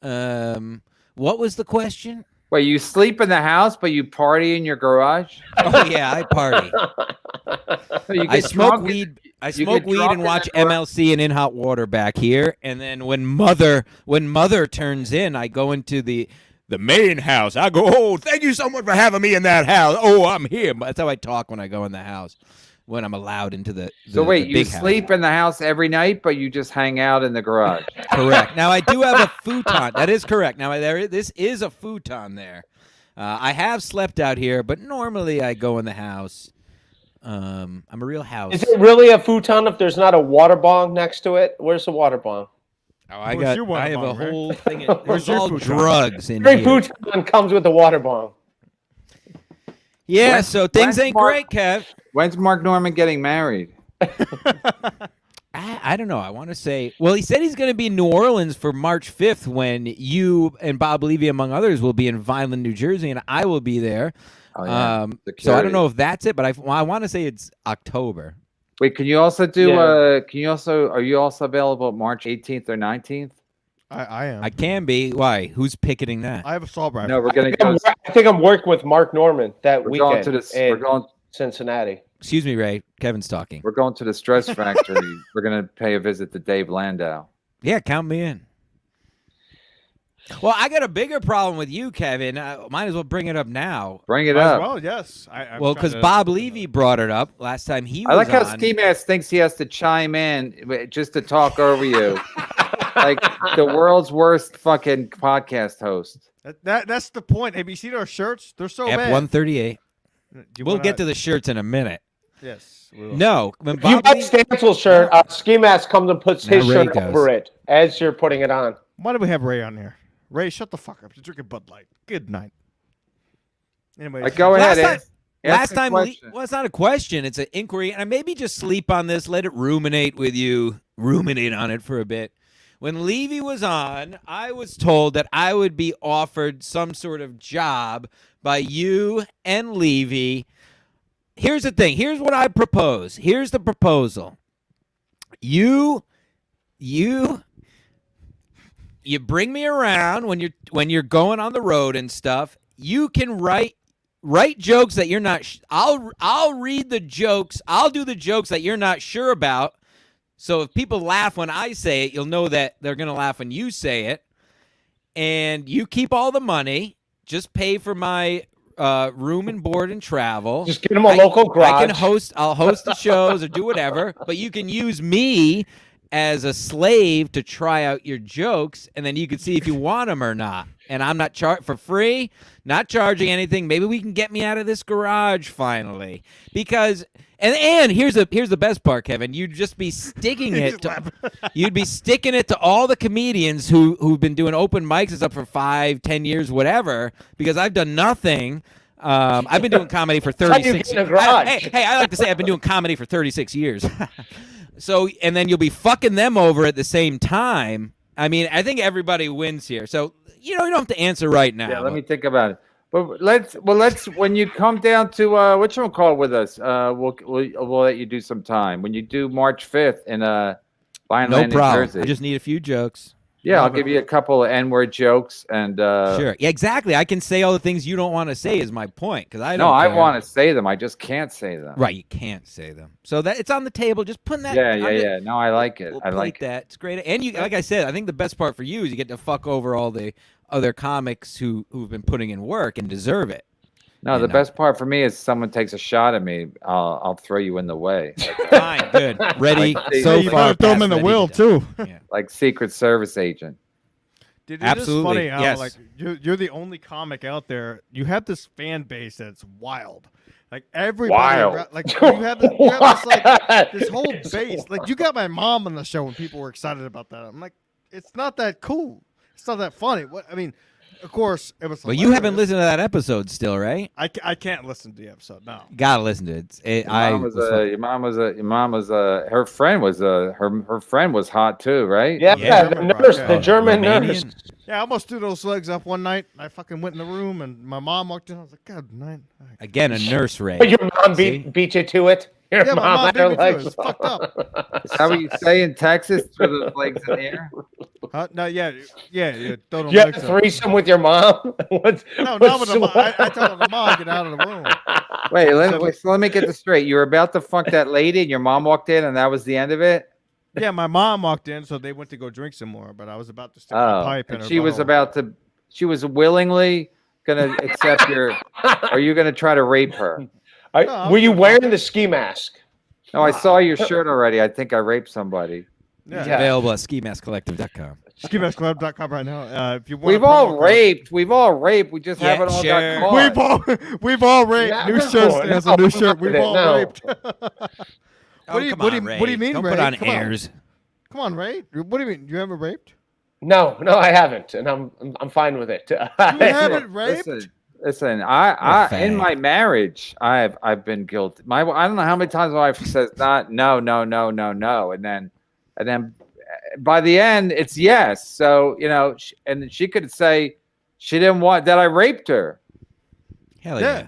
what was the question? Wait, you sleep in the house, but you party in your garage? Oh yeah, I party. So I smoke weed. I smoke weed and watch MLC and In Hot Water back here. And then when mother turns in, I go into the main house. I go, oh, thank you so much for having me in that house. Oh, I'm here. That's how I talk when I go in the house, when I'm allowed into the So wait, the you sleep in the house every night, but you just hang out in the garage. Correct. Now, I do have a futon. That is correct. Now, this is a futon there. I have slept out here, but normally I go in the house. I'm a real house. Is it really a futon if there's not a water bong next to it? Where's the water bong? Oh, I have a whole thing. There's all drugs in Every here. futon comes with a water bong. Yeah, so things ain't great, Kev. When's Mark Norman getting married? I don't know. I want to say, well, he said he's going to be in New Orleans for March 5th when you and Bob Levy, among others, will be in Vineland, New Jersey, and I will be there. Oh, yeah. So I don't know if that's it, but I want to say it's October. Wait, can you also do? Are you also available March 18th or 19th? I am. I can be. Why? Who's picketing that? I have a assault rifle. No, we're gonna go. I think I'm working with Mark Norman that we're weekend. Going to this. We're going Cincinnati. Excuse me, Ray. Kevin's talking. We're going to the Stress Factory. We're gonna pay a visit to Dave Landau. Yeah, count me in. Well, I got a bigger problem with you, Kevin. Might as well bring it up now. Bring it up. Well, yes. Well, because Bob Levy brought it up last time he was I like how on. Ski Mask thinks he has to chime in just to talk over you. Like the world's worst fucking podcast host. That's the point. Have you seen our shirts? They're so bad. F-138. We'll get to the shirts in a minute. Yes. We will. No. When If you Bob buy Levy, Stansel's shirt, Ski Mask comes and puts his Ray shirt goes. over it as you're putting it on. Why do we have Ray on here? Ray, shut the fuck up. You're drinking Bud Light. Good night. Anyway, Go ahead. Last time, well, it's not a question. It's an inquiry, and I maybe just sleep on this. Let it ruminate with you. Ruminate on it for a bit. When Levy was on, I was told that I would be offered some sort of job by you and Levy. Here's the thing. Here's what I propose. Here's the proposal. You bring me around when you're going on the road and stuff. You can write jokes that you're not. I'll read the jokes. I'll do the jokes that you're not sure about. So if people laugh when I say it, you'll know that they're gonna laugh when you say it. And you keep all the money. Just pay for my room and board and travel. Just get him a local garage. I'll host the shows or do whatever. But you can use me as a slave to try out your jokes, and then you can see if you want them or not. And I'm not for free, not charging anything. Maybe we can get me out of this garage finally. Because and here's the best part, Kevin. You'd just be sticking it you'd be sticking it to all the comedians who've been doing open mics and stuff for 5-10 years, whatever, because I've done nothing. I've been doing comedy for 36 years. Hey, I like to say I've been doing comedy for 36 years. So, and then you'll be fucking them over at the same time. I mean, I think everybody wins here. So, you don't have to answer right now. Yeah, let me think about it. But let's when you come down to whatchamacallit with us, we'll let you do some time. When you do March 5th in Lion Land, No problem. New Jersey. I just need a few jokes. Yeah, I'll give you a couple of N-word jokes and Sure. Yeah, exactly. I can say all the things you don't want to say is my point, because I don't. No, I care. want to say them. I just can't say them. Right, you can't say them. So that it's on the table. Just putting that. Yeah. No, I like it. We'll I like that. It's great. And you, like I said, I think the best part for you is you get to fuck over all the other comics who've been putting in work and deserve it. No, the best part for me is someone takes a shot at me. I'll throw you in the way. Fine, good, ready. So you far gotta throw him past in the ready will to too. Yeah. Like Secret Service agent. Dude, Absolutely, It is funny how yes. like you're the only comic out there. You have this fan base that's wild. Like everybody, Wild. like you have this like this whole base. Like you got my mom on the show, and people were excited about that. I'm like, it's not that cool. It's not that funny. What I mean, of course, it was. But you haven't listened to that episode still, right? I can't listen to the episode. No. Gotta listen to it. Your mom was her friend was her friend was hot too, right? Yeah, Yeah. the nurse, the German Romanian? nurse. Yeah, I almost threw those legs up one night. I fucking went in the room, and my mom walked in. I was like, God, night. Again, a nurse raid. But your mom See? beat you to it. Your Yeah, my mom had beat her me too. It legs was fucked up. Is that what you say in Texas? Throw those legs in the air? No, yeah. Throw them You had legs a up. threesome with your mom? No, not with the mom. I told the mom get out of the room. Wait, let me get this straight. You were about to fuck that lady, and your mom walked in, and that was the end of it. Yeah, my mom walked in, so they went to go drink some more. But I was about to stick my Oh, pipe in and her. she was butthole. about to. She was willingly gonna accept your. Are you gonna try to rape her? No, Were you I'm- wearing the ski mask? No, I saw your shirt already. I think I raped somebody. Yeah. Yeah. Available at skimaskcollective.com. SkiMaskClub.com right now. If you want We've all raped. We've all raped. We just Yeah, haven't all sure. got caught. We've all raped. Yeah, New no, shirt no, stands on new shirt. We've no. all raped. What do you- come what do on, you- Ray. what do you mean, Don't Ray? put on Come on. airs. Come on, Ray. What do you mean? You haven't raped? No, I haven't, and I'm fine with it. You haven't raped? Listen. I You're in fag. my marriage, I've been guilty. I don't know how many times my wife says not, no, and then by the end it's yes. So and she could say she didn't want that I raped her. Hell Yeah.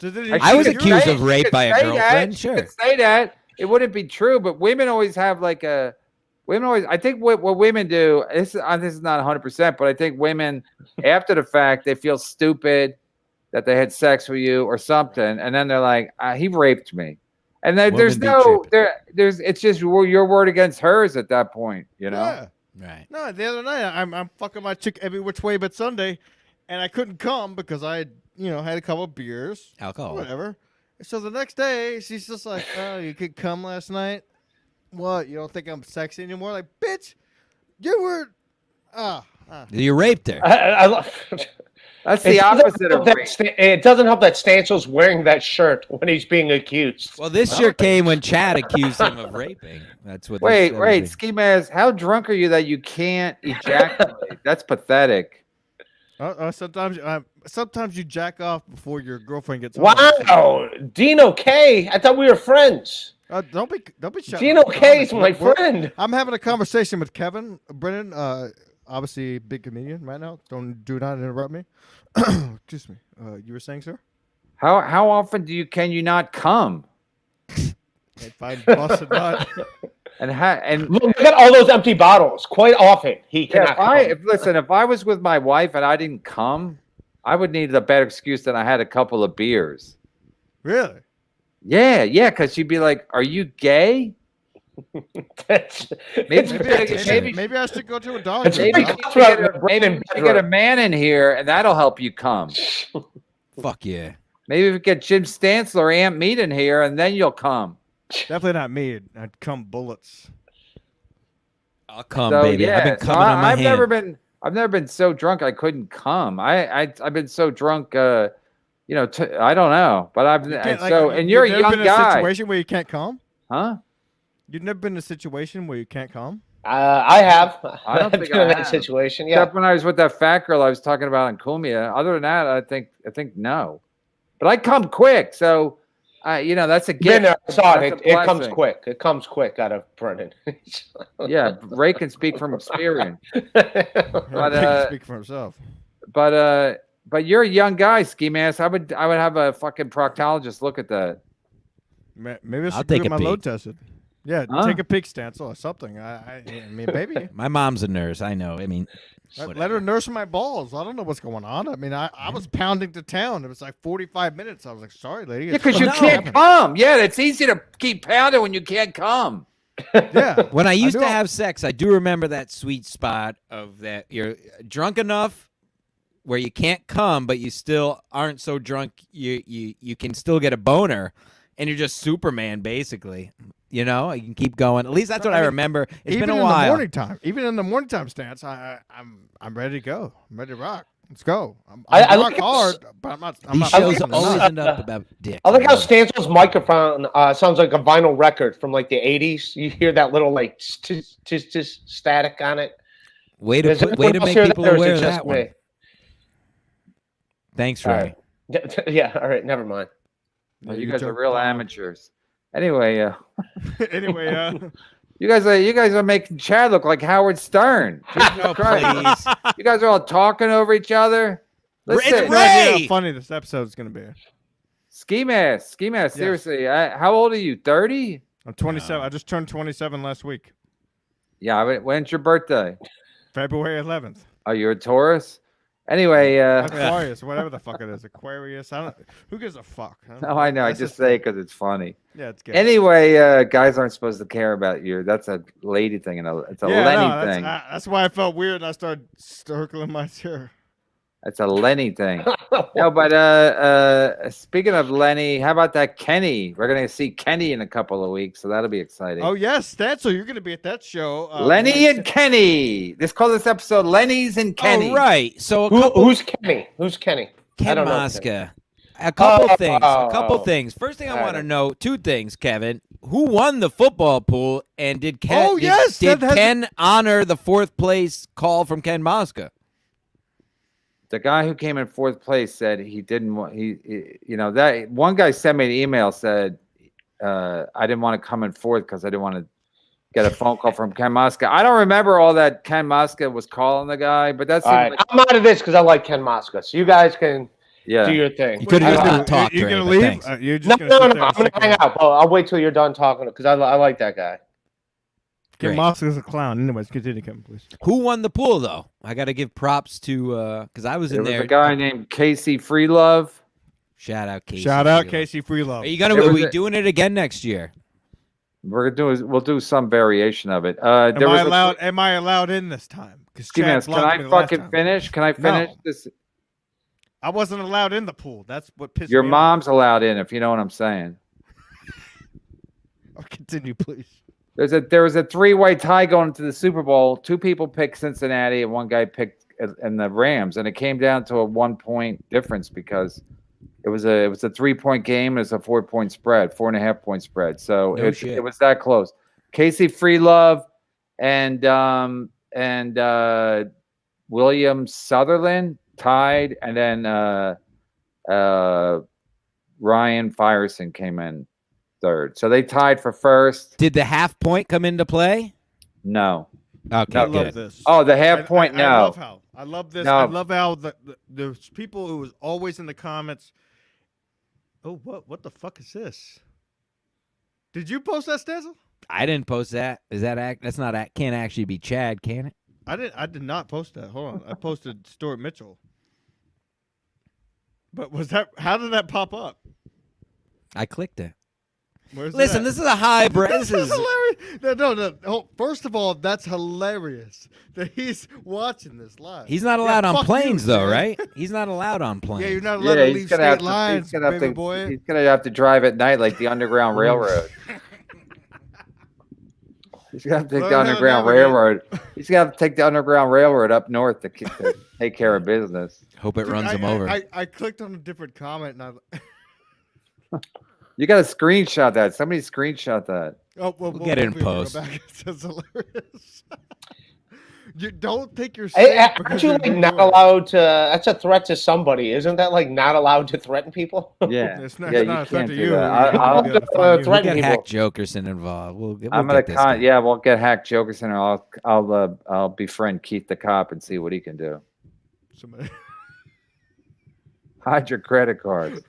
yeah. I was could accused say- of rape she could by a say girlfriend, that, sure. She could say that. It wouldn't be true, but women always have like a. Women always. I think what women do. This is not 100%, but I think women after the fact they feel stupid that they had sex with you or something, and then they're like, he raped me, and then there's Women be no tripping. there's it's just your word against hers at that point, Yeah. Right. No, the other night I'm fucking my chick every which way but Sunday, and I couldn't come because I had had a couple of beers, Alcohol. whatever. So the next day she's just like, "Oh, you could come last night? What? You don't think I'm sexy anymore? Like, bitch, you were." You raped her. I love. That's the opposite of rape. It doesn't help that Stansel's wearing that shirt when he's being accused. Well, this shirt came when Chad accused him of raping. That's what. Wait, Ski Mask, how drunk are you that you can't ejaculate? That's pathetic. Sometimes you jack off before your girlfriend gets home. Wow, Dino K. I thought we were friends. Don't be shut. Gino K's my friend. I'm having a conversation with Kevin Brennan. Obviously, big comedian right now. Do not interrupt me. Excuse me. You were saying, sir? How often can you not come? If I bust a nut. And Look at all those empty bottles. Quite often, he cannot come. If I was with my wife and I didn't come, I would need a better excuse than I had a couple of beers. Really? Yeah, because she'd be like, "Are you gay?" Maybe I should go to a dog. It's Maybe Brandon get a man in here, and that'll help you come. Fuck yeah. Maybe we get Jim Stansel or Aunt Meat in here, and then you'll come. Definitely not me. I'd come bullets. I'll come, So, baby. yeah, I've been coming on my hand. I've never been so drunk I couldn't come. I've been so drunk. I don't know, but and you're a You've never young been in guy, a situation where you can't come? huh? You've never been in a situation where you can't come? I have. I don't I've think been in I that have. situation. Yeah. Except when I was with that fat girl I was talking about in Cumia. Other than that, I think no. But I come quick, so that's a gift. Been there, I saw it. That's a It comes blessing. quick. It comes quick out of Brennan. Yeah, Ray can speak from experience. He speak for himself. But you're a young guy, ski mask. I would have a fucking proctologist look at that. Maybe I I'll should take get a my peek. load tested. Yeah, Huh? take a peek, Stancil, or something. I mean, maybe. My mom's a nurse. I know. I mean, Let her nurse my balls. I don't know what's going on. I mean, I was pounding to town. It was like 45 minutes. I was like, sorry, lady. Yeah, because you no. can't come. Yeah, it's easy to keep pounding when you can't come. Yeah. when I used knew to I- have sex, I do remember that sweet spot of that you're drunk enough where you can't come, but you still aren't so drunk you can still get a boner, and you're just Superman basically. You can keep going. At least that's what I remember. It's even been a in while. the morning time, even in the morning time stance, I'm ready to go. I'm ready to rock. Let's go. I rock like hard, but I'm not. These shows listening to always that. end up about dicks. I like how love it. Stansel's microphone sounds like a vinyl record from like the 80s. You hear that little like static on it. Way to Does make anyone else hear people that, or is aware it of just that me? one. Thanks, All Ray. right. Yeah. All right. Never mind. Well, Yeah, you guys are joke real down. amateurs. Anyway, Anyway, you guys are making Chad look like Howard Stern. Jesus Christ. Please. You guys are all talking over each other. It's Listen, no idea Ray! how funny this episode is going to be. ski mask. Seriously, how old are you? 30? I'm 27. I just turned 27 last week, Yeah. When's your birthday? February 11th. Are you a Taurus? Anyway, Aquarius, whatever the fuck it is. Aquarius. I don't. Who gives a fuck? no, I know. I That's just say it because it's funny. Yeah, it's good. Anyway, guys aren't supposed to care about you. That's a lady thing, and it's a Lenny thing. That's why I felt weird. And I started circling my chair. That's a Lenny thing. No, but speaking of Lenny, how about that Kenny? We're gonna see Kenny in a couple of weeks, so that'll be exciting. Oh yes, Stancil, you're going to be at that show. Lenny and Kenny. Let's call this episode Lenny's and Kenny. Oh, right. So a couple Who's Kenny? Who's Kenny? I Ken don't know. Mosca. A couple things. A couple oh. things. First thing I All want to right. know, two things, Kevin. Who won the football pool, and did Ken? Oh, yes, Did that has- Ken honor the fourth place call from Ken Mosca? The guy who came in fourth place said he didn't want. That one guy sent me an email said I didn't want to come in fourth because I didn't want to get a phone call from Ken Mosca. I don't remember all that Ken Mosca was calling the guy, but that's All right. I'm out of this because I like Ken Mosca. So you guys can yeah. do your thing. You could've I- just I- not talked, You're Ray, going to but leave? thanks. You're just No, gonna no, sit no. there I'm and gonna stick hang around. out. I'll wait till you're done talking because I like that guy. Ken Great. Mosca's a clown. Anyways, continue, Kevin, please. Who won the pool though? I got to give props to because I was There in was there. a guy named Casey Freelove. Shout out Casey. Shout out Freeland. Casey Freelove. Are you gonna? There Are was we a- doing it again next year? We'll do some variation of it. Am There was I a- allowed? Am I allowed in this time? Because Ski Mask, can I fucking finish? Can I finish No. this? I wasn't allowed in the pool. That's what pissed Your me mom's allowed in, if you know what I'm saying. off. Continue, please. There was a three-way tie going into the Super Bowl. Two people picked Cincinnati, and one guy picked and the Rams, and it came down to a 1-point difference because it was a 3-point game. It was a 4-point spread, 4.5-point spread. So No it shit. was that close. Casey Freelove and William Sutherland tied, and then Ryan Firesen came in. third. So they tied for first. Did the half point come into play? No. Okay, I No, love good. this. Oh, the half point. No. I love this. No. I love how there's people who was always in the comments. Oh, what the fuck is this? Did you post that, Stancil? I didn't post that. Is that that's not can't actually be Chad, can it? I did not post that. Hold on. I posted Stuart Mitchell. But was that? How did that pop up? I clicked it. Where's Listen, that? this is a hybrid. This This is hilarious. No. Oh, first of all, that's hilarious that he's watching this live. he's not allowed on fuck planes you, though, Chad. right? He's not allowed on planes. Yeah, you're not allowed Yeah, to he's leave gonna state have to. lines, He's gonna have baby to. boy. He's gonna have to drive at night like the Underground Railroad. He's gonna have to take Learn the how to Underground navigate. Railroad. He's gonna have to take the Underground Railroad up north to take care of business. Hope it Dude, runs him I, over. I clicked on a different comment and I. You got to screenshot that. Somebody screenshot that. Oh, well, We'll get it in go post. back. It's hilarious. You don't take your Hey, safe aren't because you you're like doing not it. allowed to? That's a threat to somebody, isn't that like not allowed to threaten people? Yeah, It's not, yeah, it's you not a threat can't to do you. that. You'll I'll be able to find you. We'll threaten get people. Hack Jokerson involved. We'll I'm get gonna this guy. yeah, we'll get Hack Jokerson, or I'll befriend Keith the cop and see what he can do. Somebody- Hide your credit cards.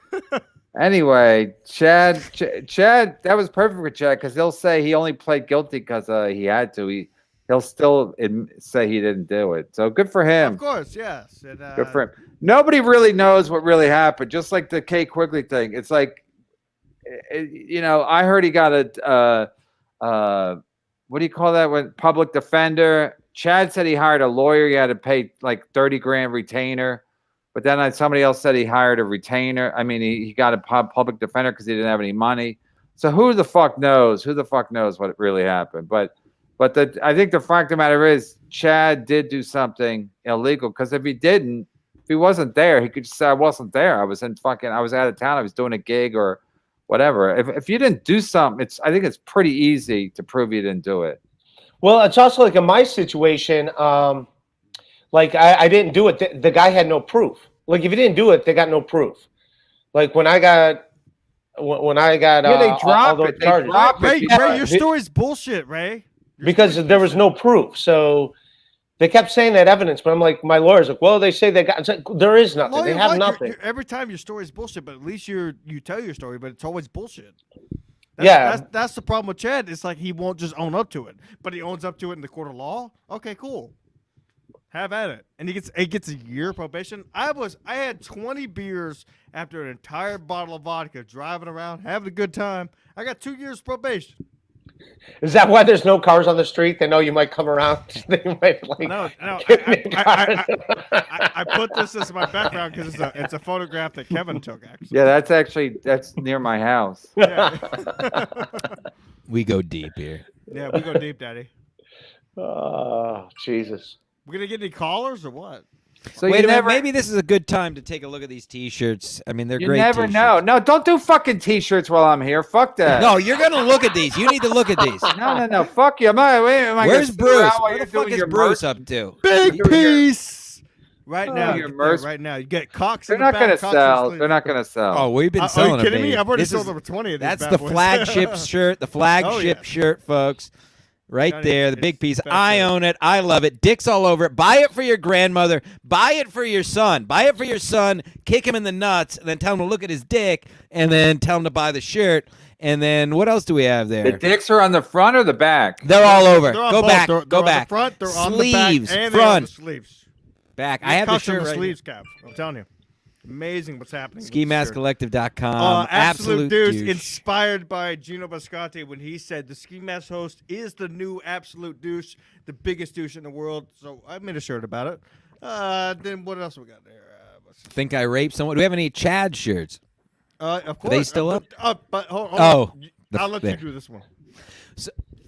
Anyway, Chad, that was perfect for Chad because he'll say he only pled guilty because he had to. He'll still say he didn't do it. So good for him. Of course, yes. And, Good for him. Nobody really knows what really happened. Just like the Kay Quigley thing. It's like, I heard he got a what do you call that? When public defender. Chad said he hired a lawyer. He had to pay like 30 grand retainer. But then somebody else said he hired a retainer. I mean, he got a public defender because he didn't have any money. So who the fuck knows? Who the fuck knows what really happened? But I think the fact of the matter is Chad did do something illegal because if he wasn't there, he could just say I wasn't there. I was out of town. I was doing a gig or whatever. If you didn't do something, I think it's pretty easy to prove you didn't do it. Well, it's also like in my situation, like I didn't do it. The guy had no proof. Like if he didn't do it, they got no proof. Like when I got Yeah, they drop all it. those They charges. drop it. Ray, Yeah. Ray, your story's bullshit, Ray. Your Because story's there was bullshit. no proof. So they kept saying that evidence, but I'm like, my lawyer's like, well, they say they got. It's like, there is nothing. Lawyer, They have what? nothing. Every time your story's bullshit, but at least you tell your story, but it's always bullshit. Yeah. That's the problem with Chad. It's like he won't just own up to it, but he owns up to it in the court of law. Okay, cool. Have at it, and he gets a year probation. I had 20 beers after an entire bottle of vodka, driving around, having a good time. I got 2 years probation. Is that why there's no cars on the street? They know you might come around. They might like. No, give me a car. I put this as my background because it's a photograph that Kevin took. Actually, Yeah, that's near my house. yeah, We go deep here. yeah, we go deep, Daddy. Oh, Jesus. We gonna get any callers or what? So Wait you a minute, never, maybe this is a good time to take a look at these T-shirts. I mean, they're you great. never T-shirts. know. No, don't do fucking t-shirts while I'm here. Fuck that. No, you're gonna look at these. You need to look at these. No. Fuck you. Am I Where's gonna sit Bruce? around while What you're the fuck doing is your Bruce merch? up to? Big You're here. piece. Right Oh, now, your get there, merch- right now. You get Cox. They're in the not back, gonna Cox in the sell. sleeve. They're not gonna sell. Oh, we've been Are selling you kidding them, me? baby. I've already This sold is- over 20 of these. That's bad the boys. flagship shirt. The flagship yeah. shirt, folks. Right Johnny, there, the it's big piece. best I shirt. own it. I love it. Dick's all over it. Buy it for your grandmother. Buy it for your son. Buy it for your son. Kick him in the nuts, and then tell him to look at his dick, and then tell him to buy the shirt. And then what else do we have The there? dicks are on the front or the back? They're all over. They're on Go both. back. They're Go on back. the front. They're on the Sleeves. back. And they're on Front. the sleeves. Back. I Get have the Cox on shirt the right here. sleeves, Cap. I'm telling you. Amazing what's happening. with this shirt. SkiMaskCollective.com. Absolute Deuce, douche. inspired by Gino Biscotti when he said the Ski Mask host is the new Absolute Douche, the biggest douche in the world. So I made a shirt about it. Then what else we got there? Think I raped someone. Do we have any Chad shirts? Of course. they still up? But hold Oh, on. the- I'll let there. you do this one.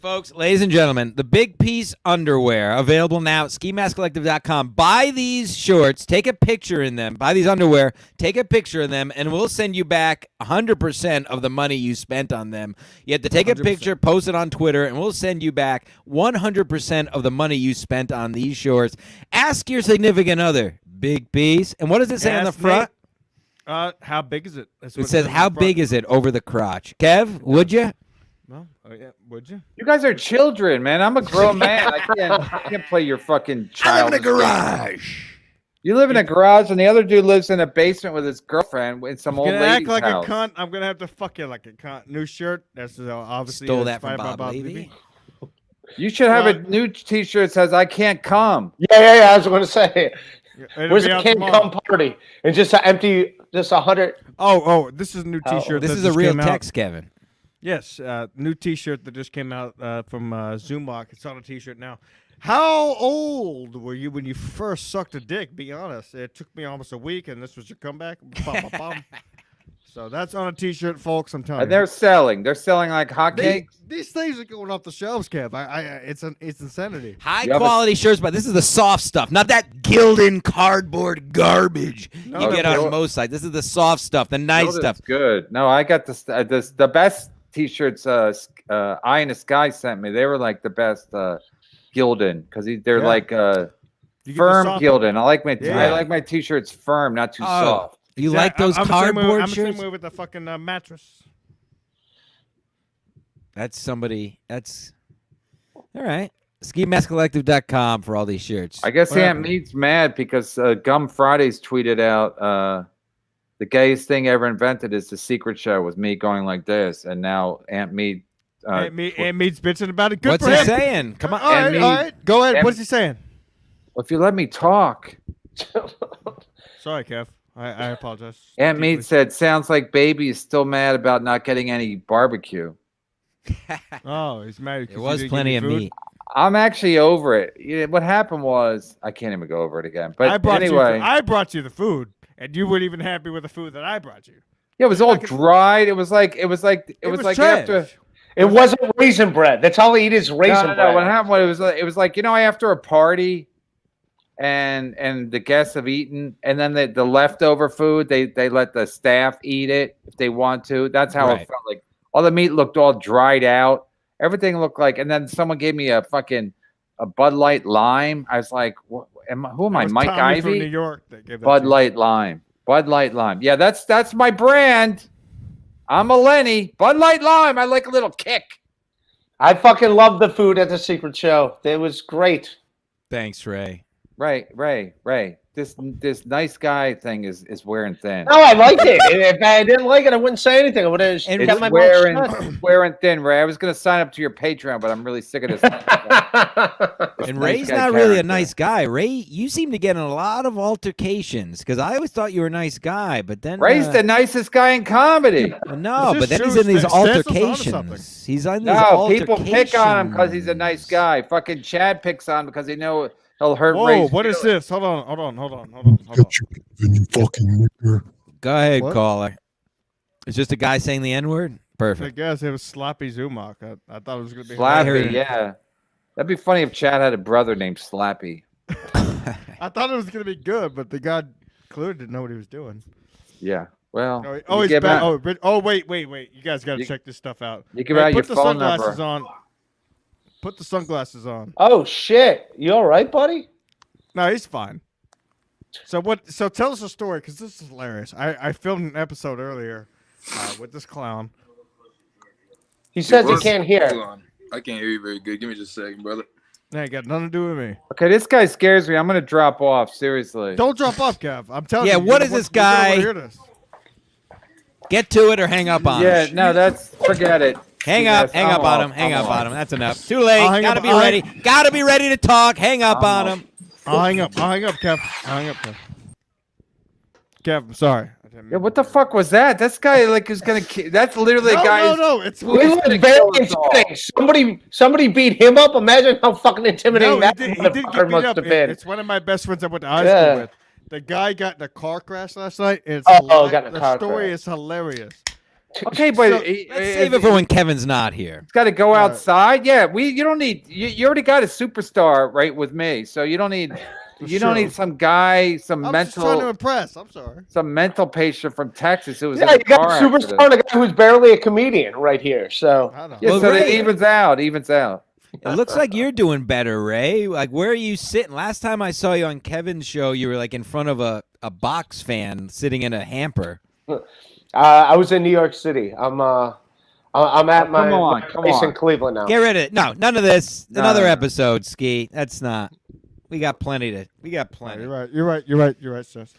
Folks, ladies and gentlemen, the Big Piece underwear available now at SkiMaskCollective.com. Buy these shorts, take a picture in them. Buy these underwear, take a picture of them, and we'll send you back 100% of the money you spent on them. You have to take a 100%. picture, post it on Twitter, and we'll send you back 100% of the money you spent on these shorts. Ask your significant other, Big Piece. And what does it say on the Ask front? Nate. How big is it? That's what It says, on the how front. big is it over the crotch? Kev, would you? No. Oh, yeah. Would you? You guys are children, man. I'm a grown man. I can't play your fucking child. You live in a garage, and the other dude lives in a basement with his girlfriend in some old Gonna act lady's like house. a cunt. I'm gonna have to fuck you like a cunt. New shirt. That's obviously Stole that from inspired by Bob Levy. You should have Well, a new T-shirt that says "I can't come." Yeah. I was going to say, It'll where's be the out King tomorrow. Come party? And just an empty, just 100. Oh, this is a new Oh. T-shirt. This that is a just real came out. text, Kevin. Yes, new T-shirt that just came out from Zoomlock. It's on a T-shirt now. How old were you when you first sucked a dick? Be honest. It took me almost a week, and this was your comeback. Bum, bum, bum. So that's on a T-shirt, folks. I'm telling And you. they're selling. They're selling like hotcakes. These things are going off the shelves, Kev. It's insanity. High You have a- quality shirts, but this is the soft stuff, not that Gildan cardboard garbage No, you get no, on no. most sites. This is the soft stuff, the nice No, stuff. that's good. No, I got the best T-shirts. Eye in the Sky sent me. They were like the best Gildan because they're Yeah. like You get the firm soft- Gildan. I Yeah. like my T-shirts firm, not too Oh. soft. You like those I'm the same way- cardboard I'm the same shirts? way with the fucking mattress. That's somebody. That's all right. SkiMaskCollective.com for all these shirts. I guess What Aunt happened? Mead's mad because Gum Fridays tweeted out the gayest thing ever invented is the secret show with me going like this, and now Aunt Mead. Aunt Mead's bitching about it. Good What's for he him. saying? Come on. All right, Mead- all right. Go ahead. Aunt- What's he saying? Well, if you let me talk, Sorry, Kev. I apologize. Aunt deeply. Mead said, "Sounds like baby is still mad about not getting any barbecue." Oh, he's mad. 'cause There you was didn't give plenty me of food? meat. I'm actually over it. What happened was I can't even go over it again. But I brought anyway, I brought you the food, and you weren't even happy with the food that I brought you. yeah, it was all Like a- dried. It was like was like trash. after. It wasn't raisin bread. That's all I eat is raisin No. bread. What happened? It was like after a party, and the guests have eaten, and then the leftover food they let the staff eat it if they want to. That's how Right. it felt like. All the meat looked all dried out. Everything looked like, and then someone gave me a Bud Light Lime. I was like, who am That I, was Mike Tommy from New Ivy? York that gave that Bud to you. Light Lime. Bud Light Lime. Yeah, that's my brand. I'm a Lenny. Bud Light Lime. I like a little kick. I fucking love the food at the secret show. It was great. Thanks, Ray. Ray. This nice guy thing is wearing thin. No, I liked it. And if I didn't like it, I wouldn't say anything. I would have And kept It's my wearing, mouth it's wearing thin, Ray. I was gonna sign up to your Patreon, but I'm really sick of this. shut. And nice Ray's guy not really a character. nice guy. Ray, you seem to get in a lot of altercations because I always thought you were a nice guy, but then Ray's the nicest guy in comedy. no, This but then is he's true. in these Stan's onto something. altercations. He's on these No, people pick on him because he's a nice altercations. guy. Fucking Chad picks on him because they know he'll hurt Whoa, Ray's what is feelings. this? Hold on. Get you, Kevin, you fucking nicker. Go ahead, What? caller. It's just a guy saying the N-word? I Perfect. guess it was sloppy Zumach. I thought it was gonna be Slappy, hilarious. yeah. That'd be funny if Chad had a brother named Slappy. I thought it was gonna be good, but the guy clearly didn't know what he was doing. Yeah. Well, Oh, you he's give back. out, Wait. You guys got to You- check this stuff out. you give Hey, out your put the phone sunglasses number. on. Put the sunglasses on. Oh shit! You all right, buddy? No, he's fine. So what? So tell us a story, because this is hilarious. I filmed an episode earlier with this clown. He says he Hold can't hear. on. I can't hear you very good. Give me just a second, brother. That ain't got nothing to do with me. Okay, this guy scares me. I'm gonna drop off. Seriously. Don't drop off, Kev. I'm telling Yeah, you. what you're is gonna this want- you're gonna wanna guy? hear this. Get to it or hang up on Yeah, him. no, that's forget it. Hang Yes, up, hang I'm up on off. him, hang I'm up off. on him. That's enough. Too late. I'll hang Gotta up- be I'll ready. Gotta be ready to talk. Hang up I'm on off. him. I'll hang up, Kev. I'll hang up, Kev. Kev, I'm sorry. I didn't Yeah, mean what to the do fuck was that? This guy like is gonna. That's literally that. a guy. No. It's It was gonna very kill us all. intimidating. Somebody beat him up. Imagine how fucking intimidating No, that he did motherfucker get beat must up. have been. It's one of my best friends I went to high Yeah. school with. The guy got in a car crash last night. And it's Got in a the car story crash. is hilarious. Okay, but So, he- Let's save it for when Kevin's not here. He's got to go right. outside. Yeah, you don't need. You already got a superstar right with me, so you don't need. You don't Sure. need some guy, some I'm just trying to mental, impress. I'm sorry. some mental patient from Texas who was Yeah, in you a got car a superstar accident. and a guy who's barely a comedian right here. So I don't Yeah, know. so Well, it Ray- evens out. Evens out. It looks like you're doing better, Ray. Like, where are you sitting? Last time I saw you on Kevin's show, you were like in front of a box fan sitting in a hamper. I was in New York City. I'm at my come place on. in Cleveland now. Get rid of it. No, none of this. No, Another no. episode, Ski. That's not. We got plenty. We got Oh, plenty. You're right, sis.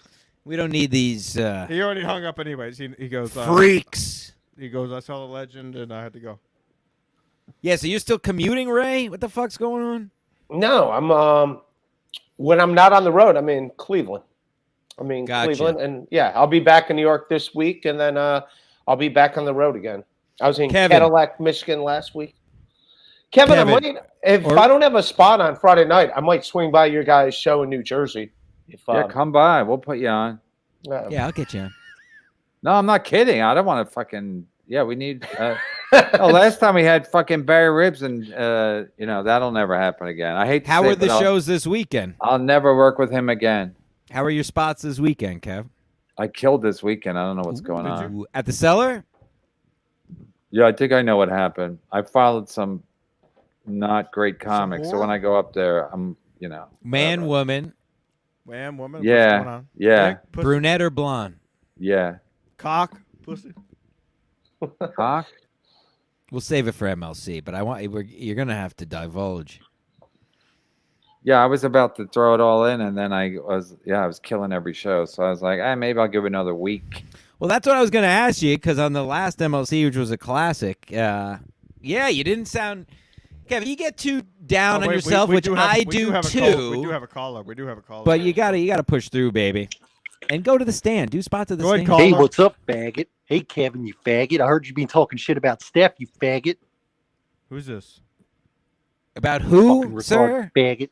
We don't need these He already hung up anyways. He goes, freaks. he goes, I saw the legend and I had to go. Yeah, so you're still commuting, Ray? What the fuck's going on? No, I'm when I'm not on the road, I'm in Cleveland. I'm in Gotcha. Cleveland, and yeah, I'll be back in New York this week, and then I'll be back on the road again. I was in Kevin. Cadillac, Michigan last week. Kevin, Kevin. I might, if I don't have a spot on Friday night, I might swing by your guys' show in New Jersey. If Yeah, come by. We'll put you on. Yeah, I'll get you on. No, I'm not kidding. I don't want to fucking. Yeah, we need. Last time we had fucking Barry Ribs, and that'll never happen again. I hate. To How say were it, the but shows this weekend? I'll never work with him again. How are your spots this weekend, Kev? I killed this weekend. I don't know what's going on. Ooh, at the Cellar? Yeah, I think I know what happened. I followed some not great comics, so whore? when I go up there, I'm Man, whatever. woman, Man, woman, Yeah. what's going on? Yeah, Dick, pussy, brunette or blonde? yeah. cock, pussy. Cock. We'll save it for MLC, but you're gonna have to divulge. Yeah, I was about to throw it all in, and then I was killing every show. So I was like, maybe I'll give it another week. Well, that's what I was gonna ask you, because on the last MLC, which was a classic, you didn't sound. Kevin, you get too down on yourself, which I do too. We do have a caller. But you gotta push through, baby, and go to the stand. Do spots at the Go ahead, stand. call. Hey, Caller. what's up, faggot? Hey, Kevin, you faggot. I heard you been talking shit about Steph, you faggot. Who's this? About Fucking who, retarded sir? faggot.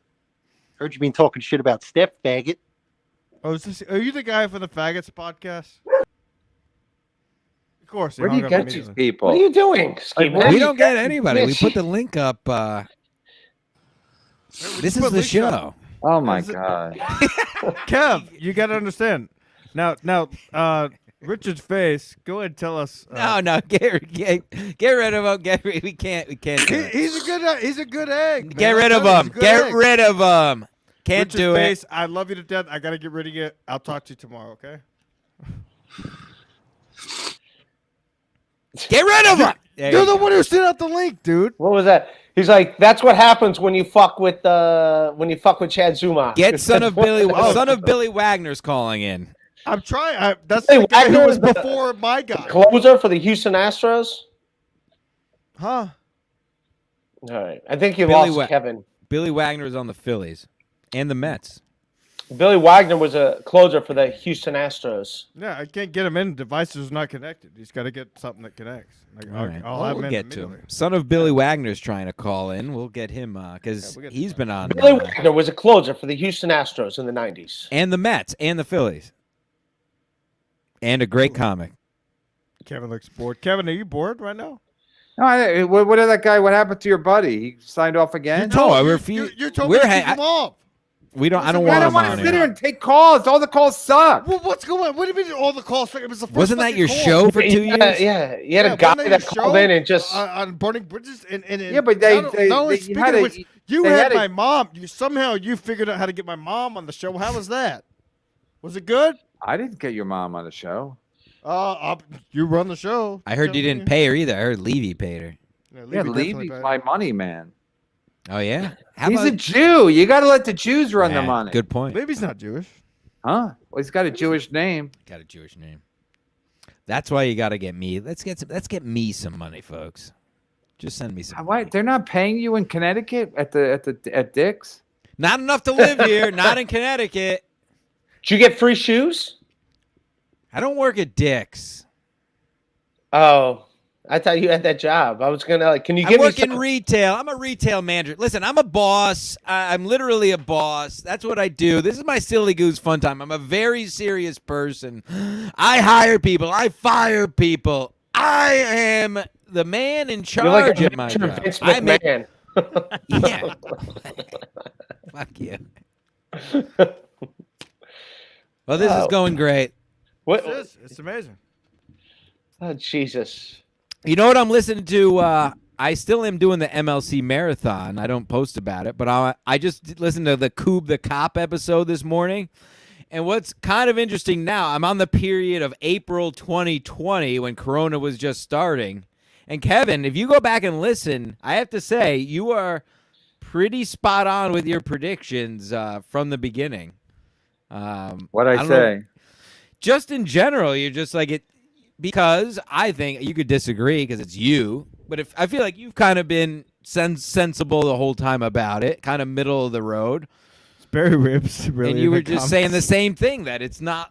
Heard you been talking shit about Steph, faggot. Oh, are you the guy for the Faggots podcast? Of course. he Where do hung you up get these immediately. people? What are you doing, Ski Like, Man? We don't get anybody. We Yes. put the link up. This is put the links up. show. Oh my Is it- god. Kev, you got to understand. Now, Richard's face. Go ahead and tell us. No, get rid of him. We can't. Do it. He's a good egg. Get man. rid I'm of telling you, him. he's a good Get egg. rid of him. Can't Richard's do face, it. I love you to death. I gotta get rid of you. I'll talk to you tomorrow. Okay. Get rid of him. There You're you the go. one who sent out the link, dude. What was that? He's like, that's what happens when you fuck with Chad Zuma. Get son of Billy Wagner's calling in. I'm trying. That's Hey, the guy who Wagner was is the- before my guy. Closer for the Houston Astros. Huh? All right, I think you Billy lost Kevin. Billy Wagner is on the Phillies and the Mets. Billy Wagner was a closer for the Houston Astros. Yeah, I can't get him in. Device is not connected. He's got to get something that connects. Like, All right. I'll Well, have we'll him get in to him. immediately. Son of Billy Wagner's trying to call in. We'll get him because Yeah, we'll get he's to been on. Billy Wagner was a closer for the Houston Astros in the 90s. And the Mets and the Phillies. And a great comic. Kevin looks bored. Kevin, are you bored right now? No, what did that guy? What happened to your buddy? He signed off again. No, I you- refuse. You told We're me to ha- keep him off. We don't. I don't Listen, want I don't him want on to sit here. here and take calls. All the calls suck. Well, what's going on? What do you mean all the calls? It was the first Wasn't that fucking your call. show for 2 years? Yeah, you had Yeah, a guy wasn't that your called show in and just. on burning bridges and Yeah, but they not you only speaking had of a- which, you they had had a- my mom. You figured out how to get my mom on the show. How was that? Was it good? I didn't get your mom on the show. You run the show. I heard you didn't pay her either. I heard Levy paid her. Yeah, definitely Levy's paid. my money man. Oh yeah. How He's a about? Jew. You got to let the Jews run the Nah, money. Good point. Levy's not Jewish. Huh? Well, he's got a Jewish name. Got a Jewish name. That's why you got to get me. Let's get me some money, folks. Just send me some. Why money. they're not paying you in Connecticut at Dick's? Not enough to live here. Not in Connecticut. Did you get free shoes? I don't work at Dick's. Oh, I thought you had that job. I was gonna can you I give me work in some? retail. I'm a retail manager. Listen, I'm a boss. I'm literally a boss. That's what I do. This is my silly goose fun time. I'm a very serious person. I hire people. I fire people. I am the man in You're like charge a at my miniature job. Vince I make, McMahon. yeah. Fuck you. Well, this is going great. What? It is. It's amazing. Oh, Jesus. You know what I'm listening to I still am doing the MLC marathon. I don't post about it, but I just listened to the Coob the Cop episode this morning. And what's kind of interesting now, I'm on the period of April 2020 when Corona was just starting. And Kevin, if you go back and listen, I have to say you are pretty spot on with your predictions from the beginning. What'd I don't say? know. Just in general, you're just like it, because I think you could disagree because it's you, but if I feel like you've kind of been sensible the whole time about it, kind of middle of the road. Spare ribs, really. And you were just saying the same thing, that it's not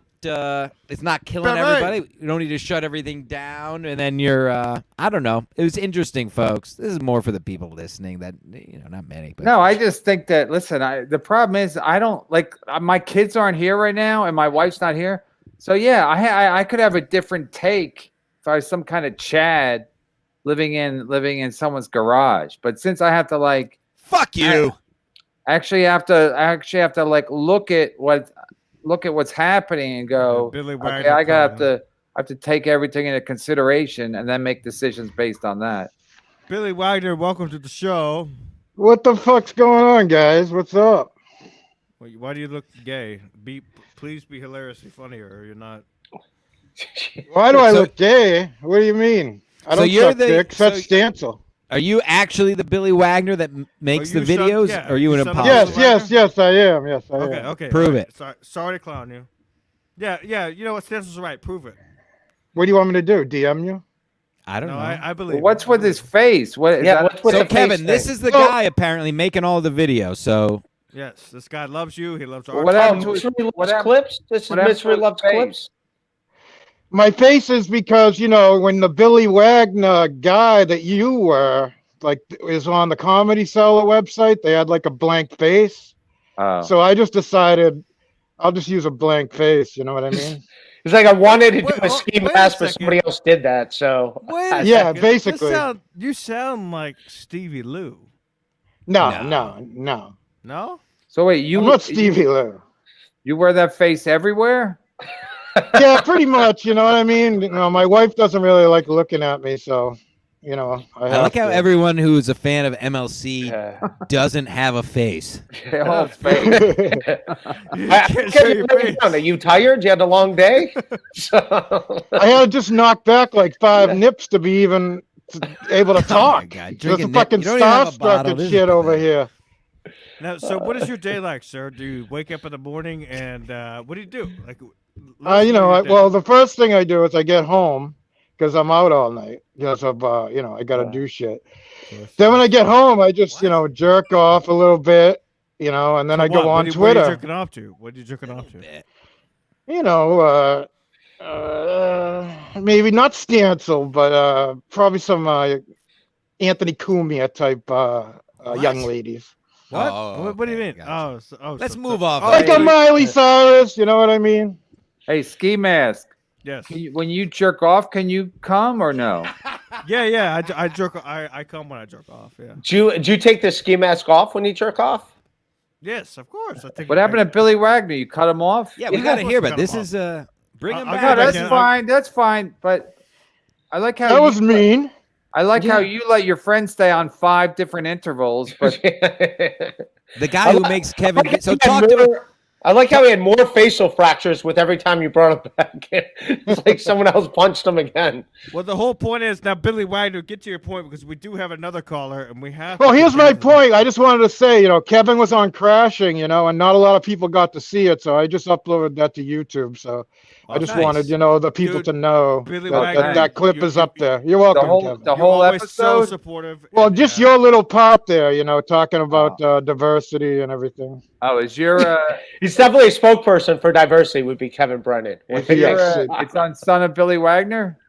killing everybody. You don't need to shut everything down, and then you're I don't know. It was interesting, folks. This is more for the people listening that not many. But No, I just think that listen. The problem is I don't like my kids aren't here right now, and my wife's not here. So yeah, I could have a different take if I was some kind of Chad living in someone's garage. But since I have to fuck you. I actually have to like look at what's happening and go, Billy okay, I have to take everything into consideration and then make decisions based on that. Billy Wagner, welcome to the show. What the fuck's going on, guys? What's up? Why do you look gay? Please be hilariously funny, or you're not. Why do I look gay? What do you mean? I don't you're suck dicks. That's Stancil. Are you actually the Billy Wagner that makes the videos? Yeah, Are you an imposter? Yes, I am. Yes, I am. Okay. Prove it. Sorry to clown you. Yeah. You know what? Stancil's right. Prove it. What do you want me to do? DM you? I don't know. I believe. What's with his face? What? What's with So the Kevin, face this thing? is the guy apparently making all the videos. So Yes, this guy loves you. He loves our. What happened to Misery what Loves happened- Clips? This is what happened Misery to Loves his face? Clips? My face is because, when the Billy Wagner guy that you were, is on the Comedy Cellar website, they had a blank face. Oh. So I just decided I'll just use a blank face. You know what I mean? It's like I wanted to do Wait, a ski wait a mask, but second. somebody else did that. So Wait a Yeah, second. basically. You sound like Stevie Lou. No. No? So wait, I'm not Stevie Lou. You wear that face everywhere? Yeah, pretty much. You know what I mean? My wife doesn't really like looking at me, so I like how everyone who's a fan of MLC Yeah. doesn't have a face. Oh, face. Can't show your face. Are you tired? You had a long day? I had to just knock back 5 nips to be even able to Oh my talk. God, There's drink a a nip. fucking You don't even have a starstruck bottle. and This is shit over pathetic. here. Now, so what is your day like, sir? Do you wake up in the morning and what do you do? Well, the first thing I do is I get home because I'm out all night. So, I got to do shit. Then when I get home, I just, jerk off a little bit, and then I go on What are you Twitter. jerking off to? What are you jerking off to? Maybe not Stancil, but probably some Anthony Cumia type young ladies. What? Oh, What do you okay, mean? gotcha. Let's move off. Like a Miley Cyrus, you know what I mean? Hey, ski mask. Yes. When you jerk off, can you come or no? Yeah. I jerk. I come when I jerk off. Yeah. Do you take the ski mask off when you jerk off? Yes, of course. I think. What happened to Billy Wagner? You cut him off? Yeah, we Yeah, got to of hear, course but we this got is bring him I'll back. get No, back that's in. fine. That's fine. But I like how That was mean. I like how you let your friends stay on 5 different intervals, but The guy who makes Kevin. So talk to me. I like how he had more facial fractures with every time you brought him back. It's like someone else punched him again. Well, the whole point is now, Billy Wagner, get to your point because we do have another caller and we have. Well, to here's get my to- point. I just wanted to say, Kevin was on Crashing, and not a lot of people got to see it, so I just uploaded that to YouTube. So I just nice. wanted, the people Dude, to know Billy that, Wagner, that clip you- is up there. You're welcome, Kevin. the You're whole always so episode. supportive. Well, and, just your little part there, talking about diversity and everything. Oh, is your He's definitely a spokesperson for diversity. Would be Kevin Brennan. it's on Son of Billy Wagner?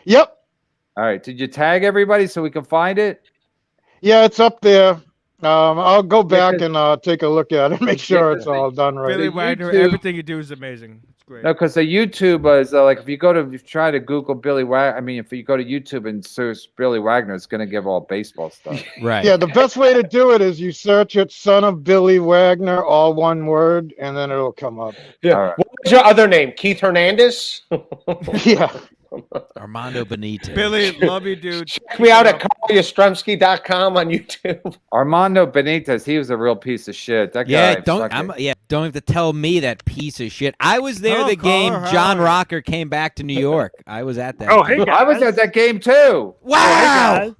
Yep. All right. Did you tag everybody so we can find it? Yeah, it's up there. I'll go back 'cause- and take a look at it, make sure it's all done right. Billy The Wagner, YouTube- everything you do is amazing. It's great. No, because the YouTube is if you try to Google Billy Wagner, I mean, if you go to YouTube and search Billy Wagner, it's going to give all baseball stuff. Right. Yeah, the best way to do it is you search it, Son of Billy Wagner, all one word, and then it'll come up. Yeah. All right. What was your other name? Keith Hernandez? Yeah. Armando Benitez. Billy, love you, dude. Check me out at carlyastrzemski.com on YouTube. Armando Benitez, he was a real piece of shit. That Yeah, guy. don't have to tell me that piece of shit. I was there Hello, the game caller, how John are you? Rocker came back to New York. I was at that. Oh, hey, game. guys. I was at that game too. Wow.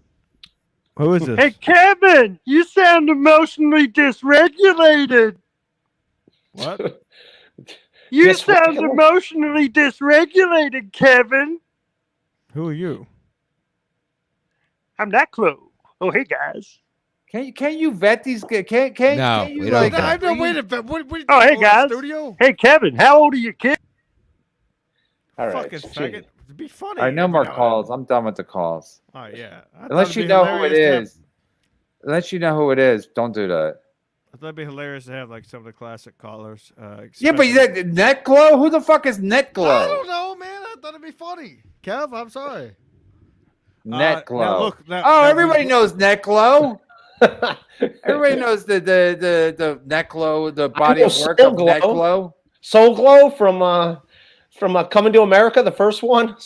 Who is this? Hey, Kevin, you sound emotionally dysregulated. What? You sound emotionally dysregulated, Kevin. Who are you? I'm that close. Oh, hey, guys. Can't you vet these guys? Can't No, you we don't like? know. I don't wait a minute. What Oh, hey, the guys. Studio? Hey, Kevin, how old are your kids? All right. Fucking faggot. It'd be funny. I no more every now and calls. I'm done with the calls. then. Oh yeah. I thought Unless it'd you be know who it hilarious to have- is. Unless you know who it is, don't do that. I thought it'd be hilarious to have like some of the classic callers. Yeah, but especially- that Net Glow? Who the fuck is Net I Glow? don't know, man. I thought it'd be funny. Kev, I'm sorry. Net Glow. Now look, now, Oh, now everybody we- knows Net Glow. Everybody knows the Net Glow, the body of work Soul of Net Glow. Glow. Soul Glow from Coming to America, the first one.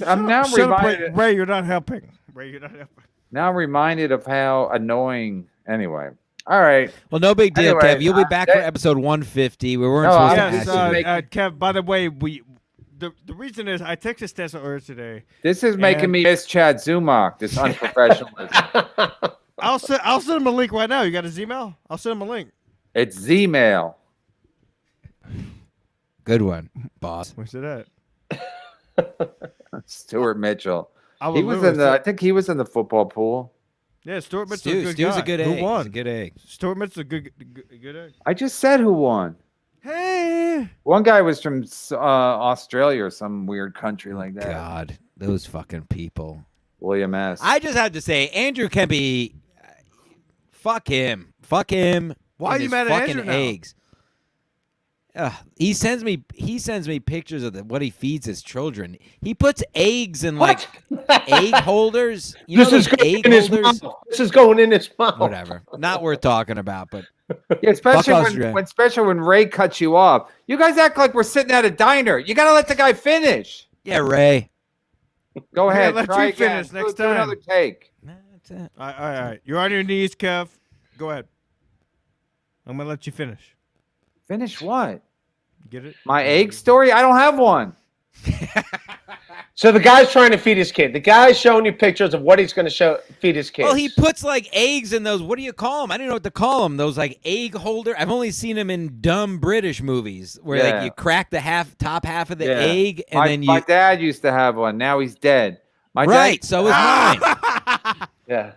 I'm now Shut up, reminded. Ray, you're not helping. Ray, you're not helping. Now reminded of how annoying. Anyway, all right. Well, no big deal, Anyway, Kev. You'll be back for episode 150. We weren't No, supposed to I'm Yes, ask you. making- Kev. By the way, the reason is I texted Stessa earlier today. This is making And- me miss Chad Zumach. This unprofessionalism. I'll send him a link right now. You got his email? I'll send him a link. It's Z-mail. Good one, boss. Where's it at? Stuart Mitchell. I He was in the. I think he was in the football pool. Yeah, Stuart Mitchell's a good Stu's guy. a good Who egg. He's won? a good egg. Stuart Mitchell's a good egg. I just said who won. Hey. One guy was from Australia or some weird country like that. God, those fucking people. William S. I just have to say, Andrew can be. Fuck him. Fuck him. Why and are you his mad at fucking Andrew now? eggs? He sends me pictures of what he feeds his children. He puts eggs in like egg holders. You know This is those going egg in his holders? mouth. This is going in his mouth. Whatever. Not worth talking about, but Yeah, especially Fuck when, Australia. especially when Ray cuts you off. You guys act like we're sitting at a diner. You gotta let the guy finish. yeah, Ray. Go Yeah, ahead. let Try you again. finish next Do another time. take. Nah, that's it. All right. You're on your knees, Kev. Go ahead. I'm gonna let you finish. Finish what? Get it? My egg story? I don't have one. So the guy's trying to feed his kid. The guy's showing you pictures of what he's going to feed his kid. Well, he puts like eggs in those. What do you call them? I don't know what to call them. Those like egg holder. I've only seen them in dumb British movies where Yeah. like you crack the top half of the Yeah. egg and my, then you. my dad used to have one. Now he's dead. My Right. Dad, So is mine. Yeah.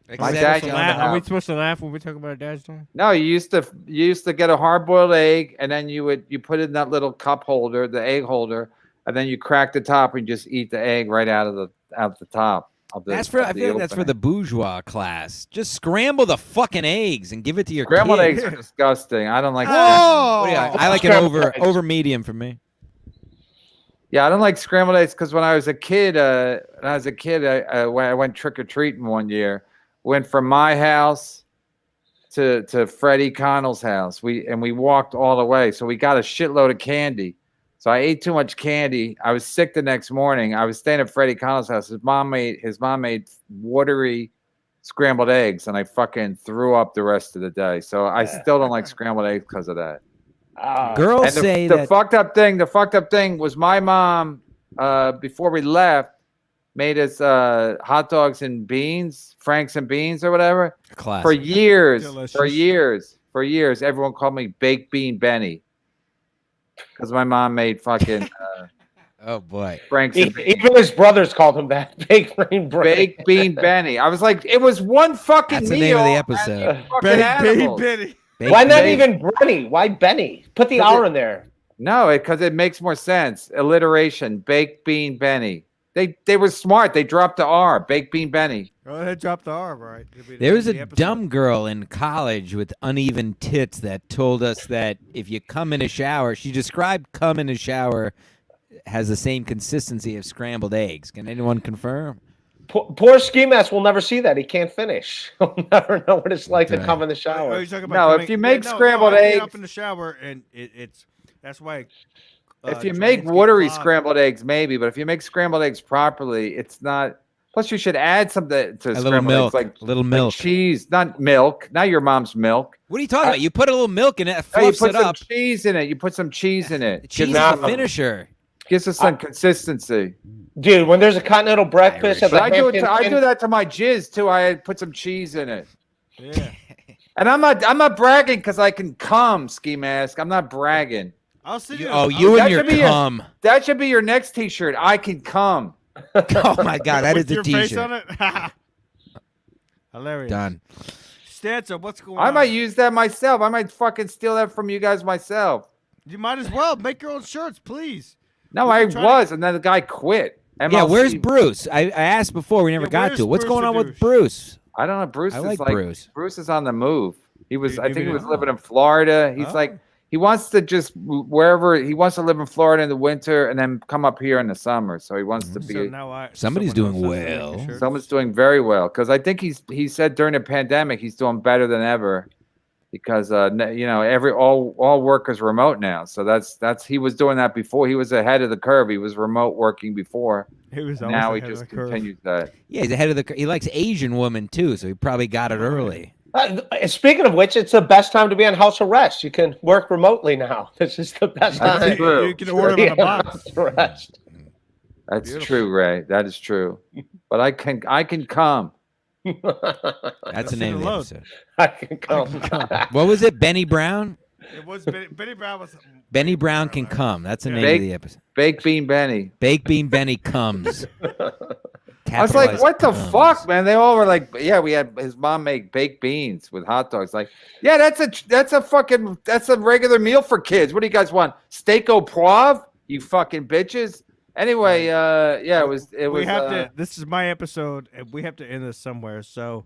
My Except dad for used the- to have- Are we supposed to laugh when we talk about our dad's doing? No, you used to get a hard boiled egg and then you put it in that little cup holder, the egg holder, and then you crack the top and just eat the egg right out the top of the. That's for. of I the feel like that's for opening. the bourgeois class. Just scramble the fucking eggs and give it to your Scrambled kid. eggs are disgusting. I don't like. What do you- I like an Scrambled eggs. over medium for me. Yeah, I don't like scrambled eggs because when I was a kid, I went trick or treating one year. Went from my house to Freddie Connell's house. We walked all the way, so we got a shitload of candy. So I ate too much candy. I was sick the next morning. I was staying at Freddie Connell's house. His mom made watery scrambled eggs, and I fucking threw up the rest of the day. So I still don't like scrambled eggs because of that. Girls And say the that. fucked up thing was my mom, before we left, made us hot dogs and beans, Franks and beans or whatever. Classic. For years, Delicious. everyone called me Baked Bean Benny. Because my mom made fucking Oh boy. Franks and beans. Even his brothers called him that. Baked Bean Bread. Baked Bean Benny. I was like, it was one fucking That's the meal. name of the and episode. these fucking Benny, animals. Benny. Baked Why not beans. even Benny? Why Benny? Put the R in there. No, because it makes more sense. Alliteration. Baked Bean Benny. They were smart. They dropped the R. Baked Bean Benny. Oh, they dropped the R, right? There was The a episode. dumb girl in college with uneven tits that told us that if you come in a shower, she described cum in a shower has the same consistency of scrambled eggs. Can anyone confirm? Poor ski mask will never see that. He can't finish. He'll never know what it's like to Right. come in the Oh, shower. you're talking about No, if coming- you make no, scrambled I get eggs- up in the shower, and it's that's why If you drains make get watery clogged. scrambled eggs, maybe, but if you make scrambled eggs properly, it's not. Plus, you should add something to A little scrambled milk, eggs, a little like milk. cheese, not milk. Not your mom's milk. What are you talking about? You put a little milk in it, it No, you fluffs put it some up. cheese in it. You put some cheese in it. Cheese is Now- a finisher. Gives us some consistency. Dude, when there's a continental breakfast at But the I do Hampton I do Inn- that to my jizz too. I put some cheese in it. Yeah. And I'm not bragging because I can come, Ski Mask. I'm not bragging. I'll send you. Oh, you that and your should be your- cum. That should be your next T-shirt. I can come. Oh my God, that is with the your face on T-shirt. it. Hilarious. Done. Stanza, what's going I on? might use that myself. I might fucking steal that from you guys myself. You might as well make your own shirts, please. No, We I can try to- was, and then the guy quit. Yeah, MLC. where's Bruce? I asked before, we never Yeah, got where's to. What's Bruce going the on with douche? Bruce? I don't know. Bruce I is like like Bruce. Bruce is on the move. He was. I think he Maybe was not. living in Florida. He's Oh. like he wants to just wherever he wants to live in Florida in the winter and then come up here in the summer. So he wants to be. So now Somebody's someone doing else has to make well. your shirts. Someone's doing very well because I think he said during the pandemic he's doing better than ever because all work is remote now. So that's he was doing that before. He was ahead of the curve. He was remote working before. He was And always now he ahead of just the curve. continues that. Yeah, he's ahead of the. He likes Asian women too, so he probably got it early. Speaking of which, it's the best time to be on house arrest. You can work remotely now. This is the best That's time. true. You can order them in a to be on box. house arrest. That's Beautiful. true, Ray. That is true. But I can come. That's the name of the load. episode. I can come. What was it? Benny Brown? It was Benny Brown was. Benny Brown can come. That's the Yeah. name of the episode. Baked Bean Benny. Baked Bean Benny comes. I was like, Capitalized what the comes. fuck, man? They all were like, yeah, we had his mom make baked beans with hot dogs. Like, yeah, that's a regular meal for kids. What do you guys want? Steak au poivre? You fucking bitches. Anyway, yeah, it was. We have to. This is my episode, and we have to end this somewhere. So,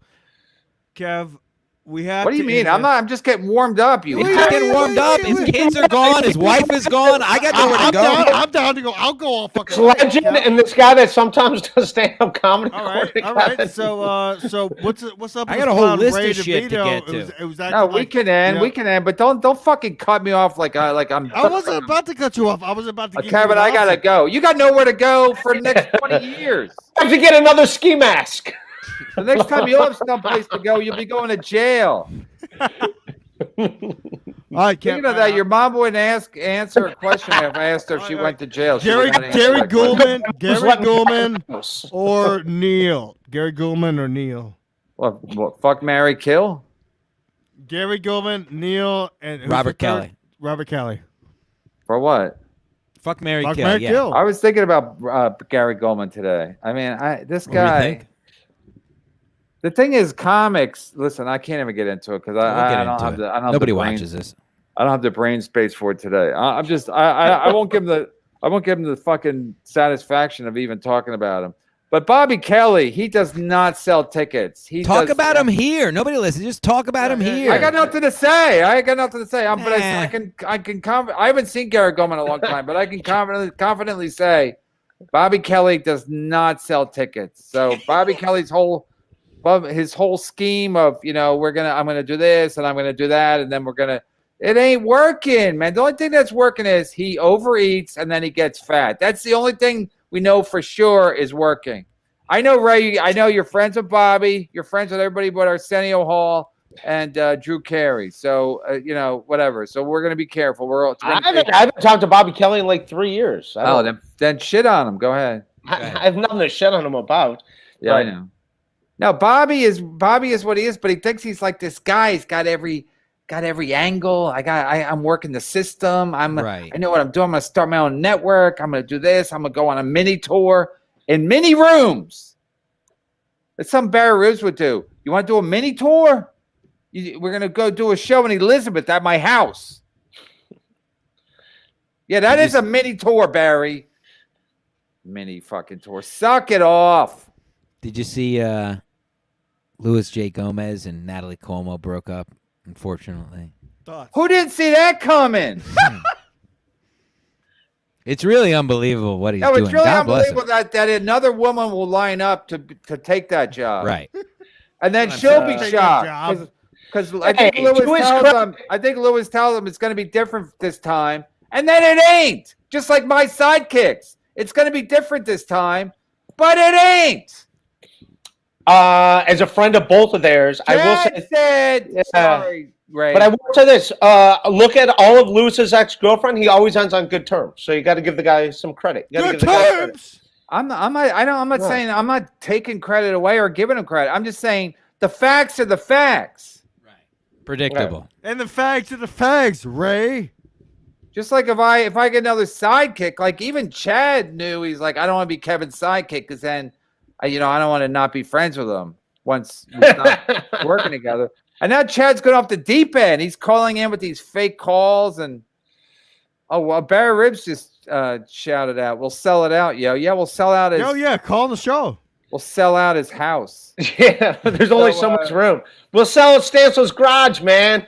Kev, we have. What do you to mean? end I'm this- not. I'm just getting warmed up. You. He's just getting warmed up. His kids are gone. His wife is gone. I got nowhere to I'm go. down, I'm down to go. I'll go all fucking. This legend and this guy that sometimes does stand-up comedy. All right, all right. So what's up? I with got a this whole clown list Ray of shit to DeVito? get to. It was No, acting we like, can end. you know- We can end. But don't fucking cut me off like I'm. I wasn't about to cut you off. I was about to. give you Kevin, an I gotta option. go. You got nowhere to go for the next 20 years. I have to get another ski mask. The next time you have someplace to go, you'll be going to jail. All right, Speaking Kev, of that, your mom wouldn't answer a question if I asked her if she went to jail. She Gary would not answer Gary that question. Goulman, Gary Goulman, or Neil. Gary Goulman or Neil. What, fuck, marry, kill? Gary Goulman, Neil, and who's Robert the third? Kelly. Robert Kelly. For what? Fuck Mary Fuck, Kill. marry, Yeah. kill. I was thinking about Gary Goldman today. I mean, this What do you guy. think? The thing is, comics. Listen, I can't even get into it because We'll get I don't into have it. the. I don't have Nobody the brain, watches this. I don't have the brain space for it today. I'm just. I won't give him the. I won't give him the fucking satisfaction of even talking about him. But Bobby Kelly, he does not sell tickets. He Talk does, about him here. Nobody listens. Just talk about him here. I got nothing to say. I got nothing to say. I haven't seen Gary Goldman in a long time, but I can confidently say Bobby Kelly does not sell tickets. So Bobby Kelly's whole scheme of, I'm gonna do this and I'm gonna do that and then it ain't working, man. The only thing that's working is he overeats and then he gets fat. That's the only thing we know for sure is working. I know, Ray. I know you're friends with Bobby. You're friends with everybody but Arsenio Hall and Drew Carey. So whatever. So we're gonna be careful. I haven't talked to Bobby Kelly in like 3 years. Then shit on him. Go ahead. I have nothing to shit on him about. Yeah, I know. No, Bobby is what he is, but he thinks he's like this guy. He's got every angle. I'm working the system. Right. I know what I'm doing. I'm gonna start my own network. I'm gonna do this. I'm gonna go on a mini tour in mini rooms. That's something Barry Ribs would do. You want to do a mini tour? We're gonna go do a show in Elizabeth at my house. Yeah, that is a mini tour, Barry. Mini fucking tour. Suck it off. Did you see Louis J. Gomez and Natalie Cuomo broke up? Unfortunately, Who didn't see that coming? it's really unbelievable what he's No, doing. it's really God bless him. unbelievable that another woman will line up to take that job. Right. And then she'll be Take that shocked job. because I think Hey, Lewis to his tells credit- them. I think Lewis tells them it's going to be different this time, And then it ain't. Just like my sidekicks. It's going to be different this time, but it ain't. As a friend of both of theirs, I will Chad say. said, sorry, Ray. But I will say this: look at all of Lewis's ex-girlfriend. He always ends on good terms, so you got to give the guy some credit. You gotta Good give the guy credit. terms. I'm not saying I'm not taking credit away or giving him credit. I'm just saying the facts are the facts. Predictable. And the fags are the fags, Ray. Just like if I get another sidekick, like even Chad knew, he's like, I don't want to be Kevin's sidekick because then, I don't want to not be friends with him once we stop working together. And now Chad's going off the deep end. He's calling in with these fake calls and Barry Ribs just shouted out, "We'll sell it out, yo." Yeah, we'll sell out his. Oh yeah, call the show. We'll sell out his house. Yeah, there's only so much room. We'll sell at Stansel's garage, man.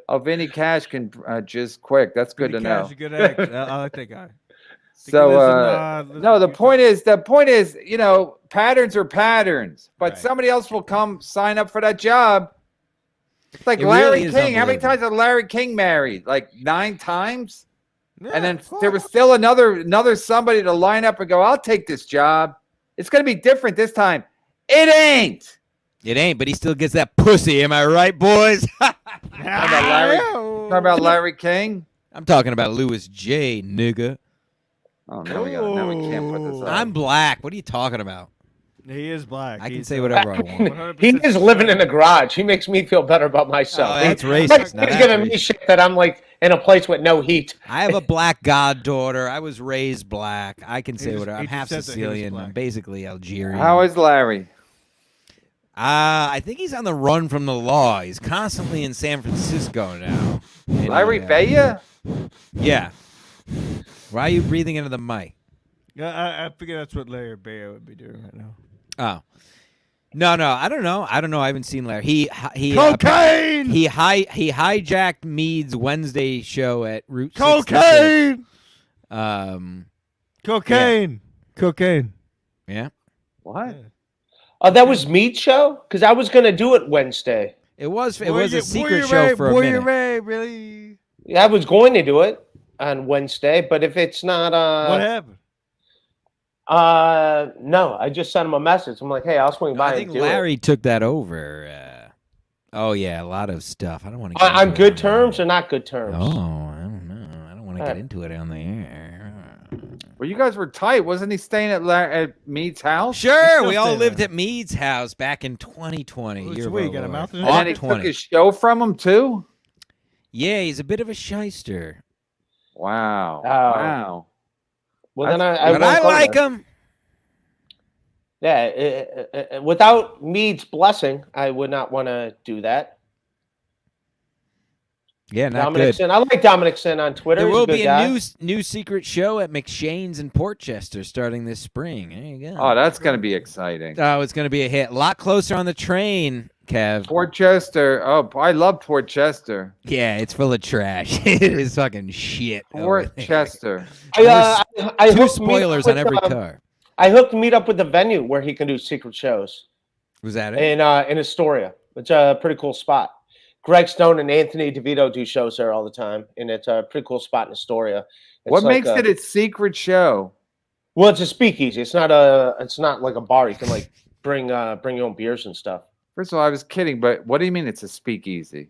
Oh, Vinny Cash can just quick. That's good to know. Cash, a good egg. I like that guy. So no, the point is, patterns are patterns, but somebody else will come sign up for that job. It's like It Larry really is King. How many times unbelievable. has Larry King married? Like 9 times? Yeah, And then there was still another somebody to line up and go, I'll take this job. It's going to be different this time. It ain't. It ain't, but he still gets that pussy. Am I right, boys? Talk about Larry King. I'm talking about Louis J, nigga. Oh, now we can't put this up. I'm black. What are you talking about? He is black. I can He's, say whatever I want. 100% He is living in the garage. He makes me feel better about myself. Oh, that's He's racist. Now that's giving me racist. shit that I'm like in a place with no heat. I have a black goddaughter. I was raised black. I can say just- whatever. I'm he half just said that he was Sicilian. black. I'm basically Algerian. How is Larry? I think he's on the run from the law. He's constantly in San Francisco now. And Larry he, Baya? Yeah. Why are you breathing into the mic? Yeah, I figure that's what Larry Bayo would be doing right now. Oh. No, I don't know. I haven't seen Larry. He Cocaine. he hijacked Mead's Wednesday show at Route 66. Cocaine. Cocaine. Cocaine. Yeah. What? Oh, that was Meat Show? Because I was going to do it Wednesday. It was a Warrior secret show for a Warrior minute. Ray, really? Yeah, I was going to do it on Wednesday, but if it's not... what happened? No, I just sent him a message. I'm like, hey, I'll swing by I and think do Larry it. took that over. Oh yeah, a lot of stuff. I don't want to. On good terms or not good terms? Oh, I don't know. I don't want to get into it on the air. Well, you guys were tight. Wasn't he staying at Mead's house? Sure, still we all staying lived there. at Mead's house back in 2020. What's Year of we our got a Lord. mouth in And then he 2020. took his show from him, too? Yeah, he's a bit of a shyster. Wow. Oh. Wow. Well, then That's- I But won't I go like there. him. Yeah, without Mead's blessing, I would not want to do that. Yeah, not Dominic good. Sin. I like Dominic Sin on Twitter. There He's will good be a guy. new secret show at McShane's in Portchester starting this spring. There you go. Oh, that's going to be exciting. Oh, it's going to be a hit. A lot closer on the train, Kev. Portchester. Oh, I love Portchester. Yeah, it's full of trash. It is fucking shit. over there. Portchester. I Two hooked Mead spoilers up on with, every car. I hooked Mead up with the venue where he can do secret shows Was that it? in Astoria. It's a pretty cool spot. Greg Stone and Anthony DeVito do shows there all the time, and it's a pretty cool spot in Astoria. It's What like makes it a secret show? Well, it's a speakeasy. It's not like a bar. You can like bring your own beers and stuff. First of all, I was kidding, but what do you mean it's a speakeasy?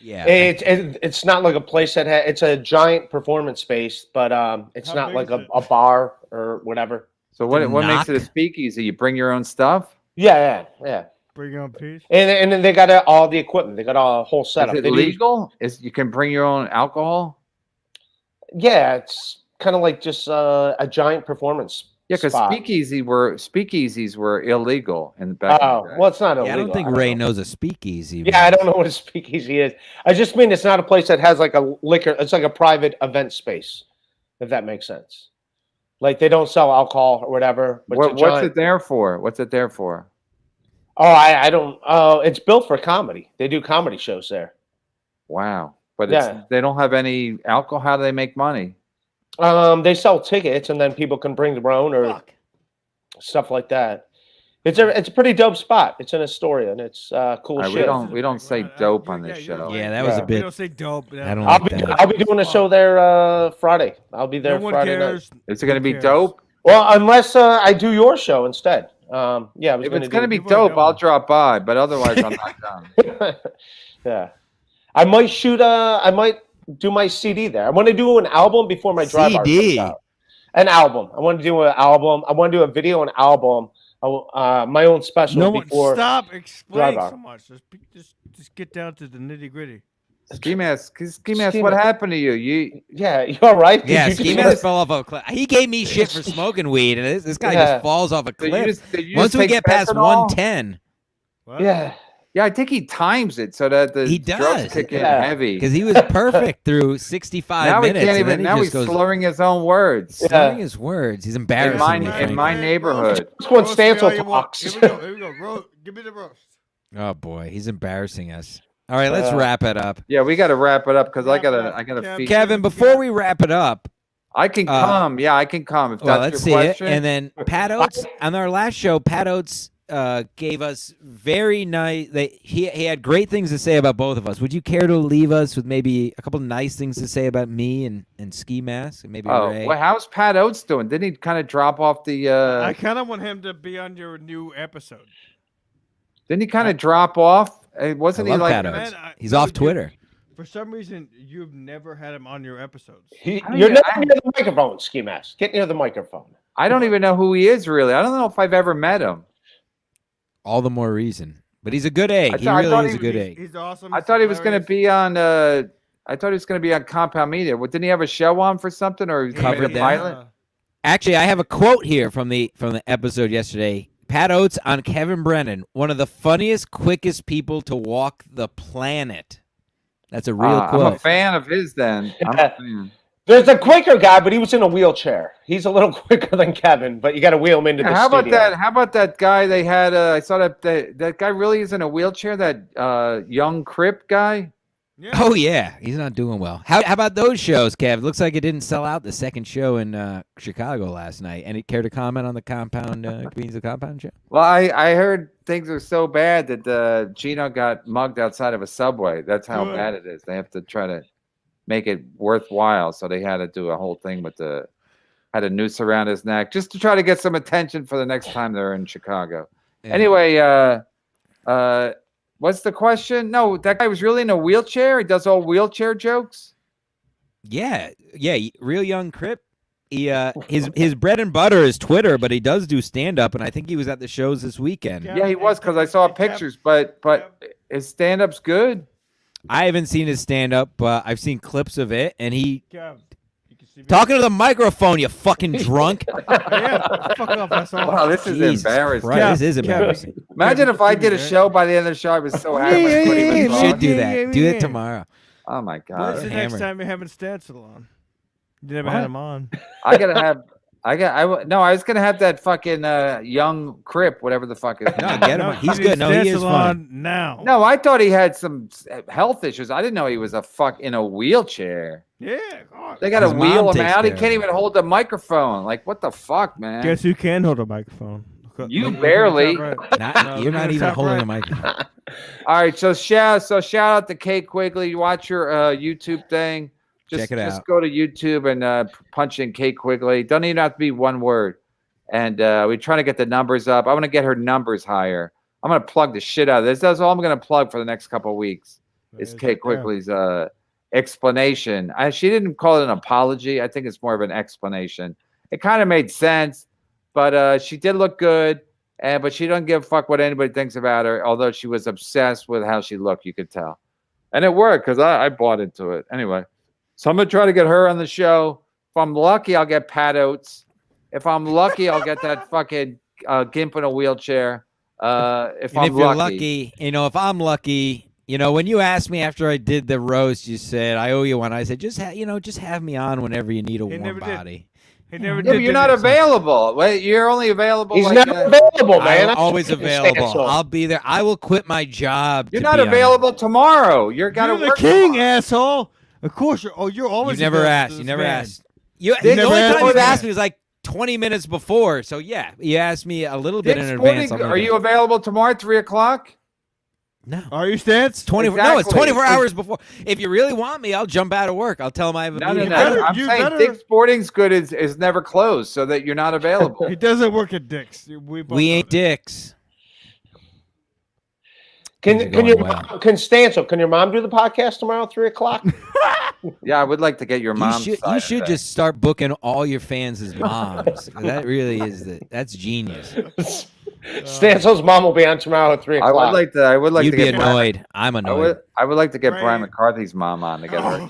Yeah. It's not like a place that it's a giant performance space, but it's How not big like is it? a bar or whatever. So what makes it a knock? speakeasy? You bring your own stuff? Yeah. Bring your own piece. And then they got all the equipment. They got a whole setup. Is it They do- legal? You can bring your own alcohol? Yeah, it's kind of like just a giant performance. Yeah, because spot. speakeasies were illegal in the back. Oh, in the day. well, it's not illegal. Yeah, I don't think Ray knows a speakeasy. Yeah, I don't know what a speakeasy is. I just mean it's not a place that has like a liquor. It's like a private event space, if that makes sense. Like they don't sell alcohol or whatever. But What's it there for? What's it there for? Oh, I don't. Oh, it's built for comedy. They do comedy shows there. Wow. But Yeah. they don't have any alcohol. How do they make money? They sell tickets, and then people can bring their own or stuff like that. It's a pretty dope spot. It's in Astoria, and it's cool All right, shit. we don't say dope on this show. Yeah, that was a We bit. don't say dope. I don't I'll like be that. I'll be doing a show there Friday. I'll be there No one Friday cares. night. Is it going to be cares? dope? Well, unless I do your show instead. Yeah, I was If gonna it's going to be You've already dope, I'll gone. drop by. But otherwise, I'm not done. Yeah, I might shoot. I might do my CD there. I want to do an album before my drive art CD? comes out. An album. I want to do an album. I want to do a video and album. My own special No one before. stop explaining Drive-out. so much. Just get down to the nitty gritty. Ski mask, Ski what mask. happened to you? Yeah, you all right? Did Yeah, you Ski just- Mask fell off a cliff. He gave me shit for smoking weed, and this guy Yeah. just falls off a Did you cliff. did you Once just we take get past fentanyl? 110, What? Yeah. Yeah, I think he times it so that the He drugs does. kick in Yeah. heavy. because he was perfect through 65 Now he minutes. can't and then even. Now he he's just goes slurring his own words. Yeah. slurring his words. He's embarrassing me. in frankly. my neighborhood. That's what Roast me all Stancil you want. talks. Here we go. Here we go. Give me the roast. Oh boy, he's embarrassing us. All right, let's Uh, wrap it up. Yeah, we got to wrap it up because I Wrap it gotta. up. I gotta Kevin. feed. Kevin, before we wrap it up, I can come. Yeah, I can come. If well, that's let's see your it. question. And then Pat Oates on our last show. Pat Oates gave us very nice. He had great things to say about both of us. Would you care to leave us with maybe a couple nice things to say about me and Ski Mask and maybe Ray? Well, how's Pat Oates doing? Didn't he kind of drop off the? I kind of want him to be on your new episode. Didn't he kind of drop off? Wasn't I he love like? Pat Oates. Man, He's no, off you- Twitter. For some reason, you've never had him on your episodes. You're yeah, never near the microphone, Ski Mask. Get near the microphone. I don't even know who he is really. I don't know if I've ever met him. All the more reason. But he's a good egg. He I thought really he is a good He's- egg. He's awesome. I he's thought he was going to hilarious. be on. I thought he was going to be on Compound Media. What, didn't he have a show on for something, or he Covered made a that. pilot? Actually, I have a quote here from the episode yesterday. Pat Oates on Kevin Brennan, one of the funniest, quickest people to walk the planet. That's a real I'm a quote. fan of his. Then I'm a fan. There's a quicker guy, but he was in a wheelchair. He's a little quicker than Kevin, but you got to wheel him into the How about studio. that? How about that guy they had? I saw that guy really is in a wheelchair. That young Crip guy. Yeah. Oh yeah, he's not doing well. How about those shows, Kev? Looks like it didn't sell out the second show in Chicago last night. Any care to comment on the Compound Queens of Compound show? Well, I heard things are so bad that Gino got mugged outside of a subway. That's how Good. bad it is. They have to try to make it worthwhile, so they had to do a whole thing with had a noose around his neck just to try to get some attention for the next time they're in Chicago. Yeah. Anyway, what's the question? No, that guy was really in a wheelchair. He does all wheelchair jokes. Yeah, real young Crip. He his bread and butter is Twitter, but he does do stand up, and I think he was at the shows this weekend. Yeah. Yeah, he was because I saw pictures, but his stand-up's good. I haven't seen his stand up, but I've seen clips of it, and he Kev, you can see me. talking to the microphone. You fucking drunk. Yeah, fuck off. That's all. Wow, this is Jesus embarrassing. Christ, this is Kev, embarrassing. Imagine Kev, if I you can did a see me, show by the end of the show. I was so happy. I couldn't even You talk. should do that. Yeah, Do yeah. it tomorrow. Oh my When's god! the next hammered. time you're having Stancil on? You never What? had him on. I gotta have. I was gonna have that fucking young Crip, whatever the fuck is. No, get him. He's you need good. No, he is Stancil funny. on now. No, I thought he had some health issues. I didn't know he was in a wheelchair. Yeah. God. They gotta His mom wheel him takes out. He care of can't him. even hold the microphone. Like, what the fuck, man? Guess who can hold a microphone? You Look at the barely. top right. Not, No, you're look not at the even top holding right. the microphone. All right, so shout out to Kate Quigley. Watch your YouTube thing. Check it Just out. go to YouTube and punch in Kate Quigley. Don't even have to be one word. And we're trying to get the numbers up. I want to get her numbers higher. I'm going to plug the shit out of this. That's all I'm going to plug for the next couple of weeks. Is There's Kate it. Quigley's explanation. She didn't call it an apology. I think it's more of an explanation. It kind of made sense, but she did look good. But she doesn't give a fuck what anybody thinks about her, although she was obsessed with how she looked, you could tell. And it worked because I bought into it. Anyway, so I'm going to try to get her on the show. If I'm lucky, I'll get Pat Oates. If I'm lucky, I'll get that fucking gimp in a wheelchair. If And I'm if you're lucky. if I'm lucky, when you asked me after I did the roast, you said I owe you one. I said just have me on whenever you need a He warm never did. body. He never Yeah, did but you're do not this. available. Wait, you're only available. He's like, never available, man. I'm always fucking available. Stancil. I'll be there. I will quit my job. You're to not be on it. available tomorrow. You're gotta You're the work king, tomorrow. asshole. Of course you're. Oh, you're always. You never available asked. to You this never man. asked. You You the never only asked time me you've that. asked me was like 20 minutes before. So yeah, you asked me a little bit Dick's in Sporting, advance. I'm gonna are go. you available tomorrow at 3:00? No. Are you Stance? 24. No, it's Exactly. 24 hours before. If you really want me, I'll jump out of work. I'll tell them I have a No. meeting. I'm you saying better- Dick's Sporting's Good is never closed, so that you're not available. He doesn't work at Dick's. We both We know ain't that. dicks. Can Things are can your going well. can Stancil, can your mom do the podcast tomorrow at 3:00? Yeah, I would like to get your You mom's should, side you of should that. just start booking all your fans as moms. That really is that's genius. Stancil's mom will be on tomorrow at 3:00. I would like You'd to be get Brian, annoyed. I'm annoyed. I would like to get Brian Right. McCarthy's mom on together.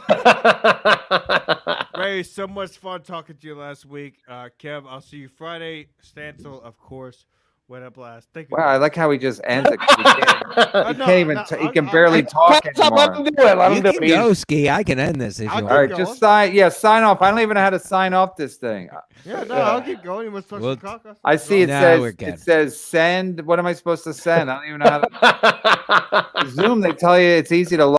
Ray, so much fun talking to you last week. Kev, I'll see you Friday. Stancil, of course, went up last. Thank you. Wow, I like how he just ends it. He No, can't even. no, He can I'm- barely talk Let him anymore. do it. Let You him do can it. go, Ski. I can end this if I'll you keep All want. right, going. just sign. Yeah, sign off. I don't even know how to sign off this thing. Yeah, no, I'll keep going. You want to Well, talk some cock? I see it No, says we're good. it says send. What am I supposed to send? I don't even know how to. Zoom. They tell you it's easy to.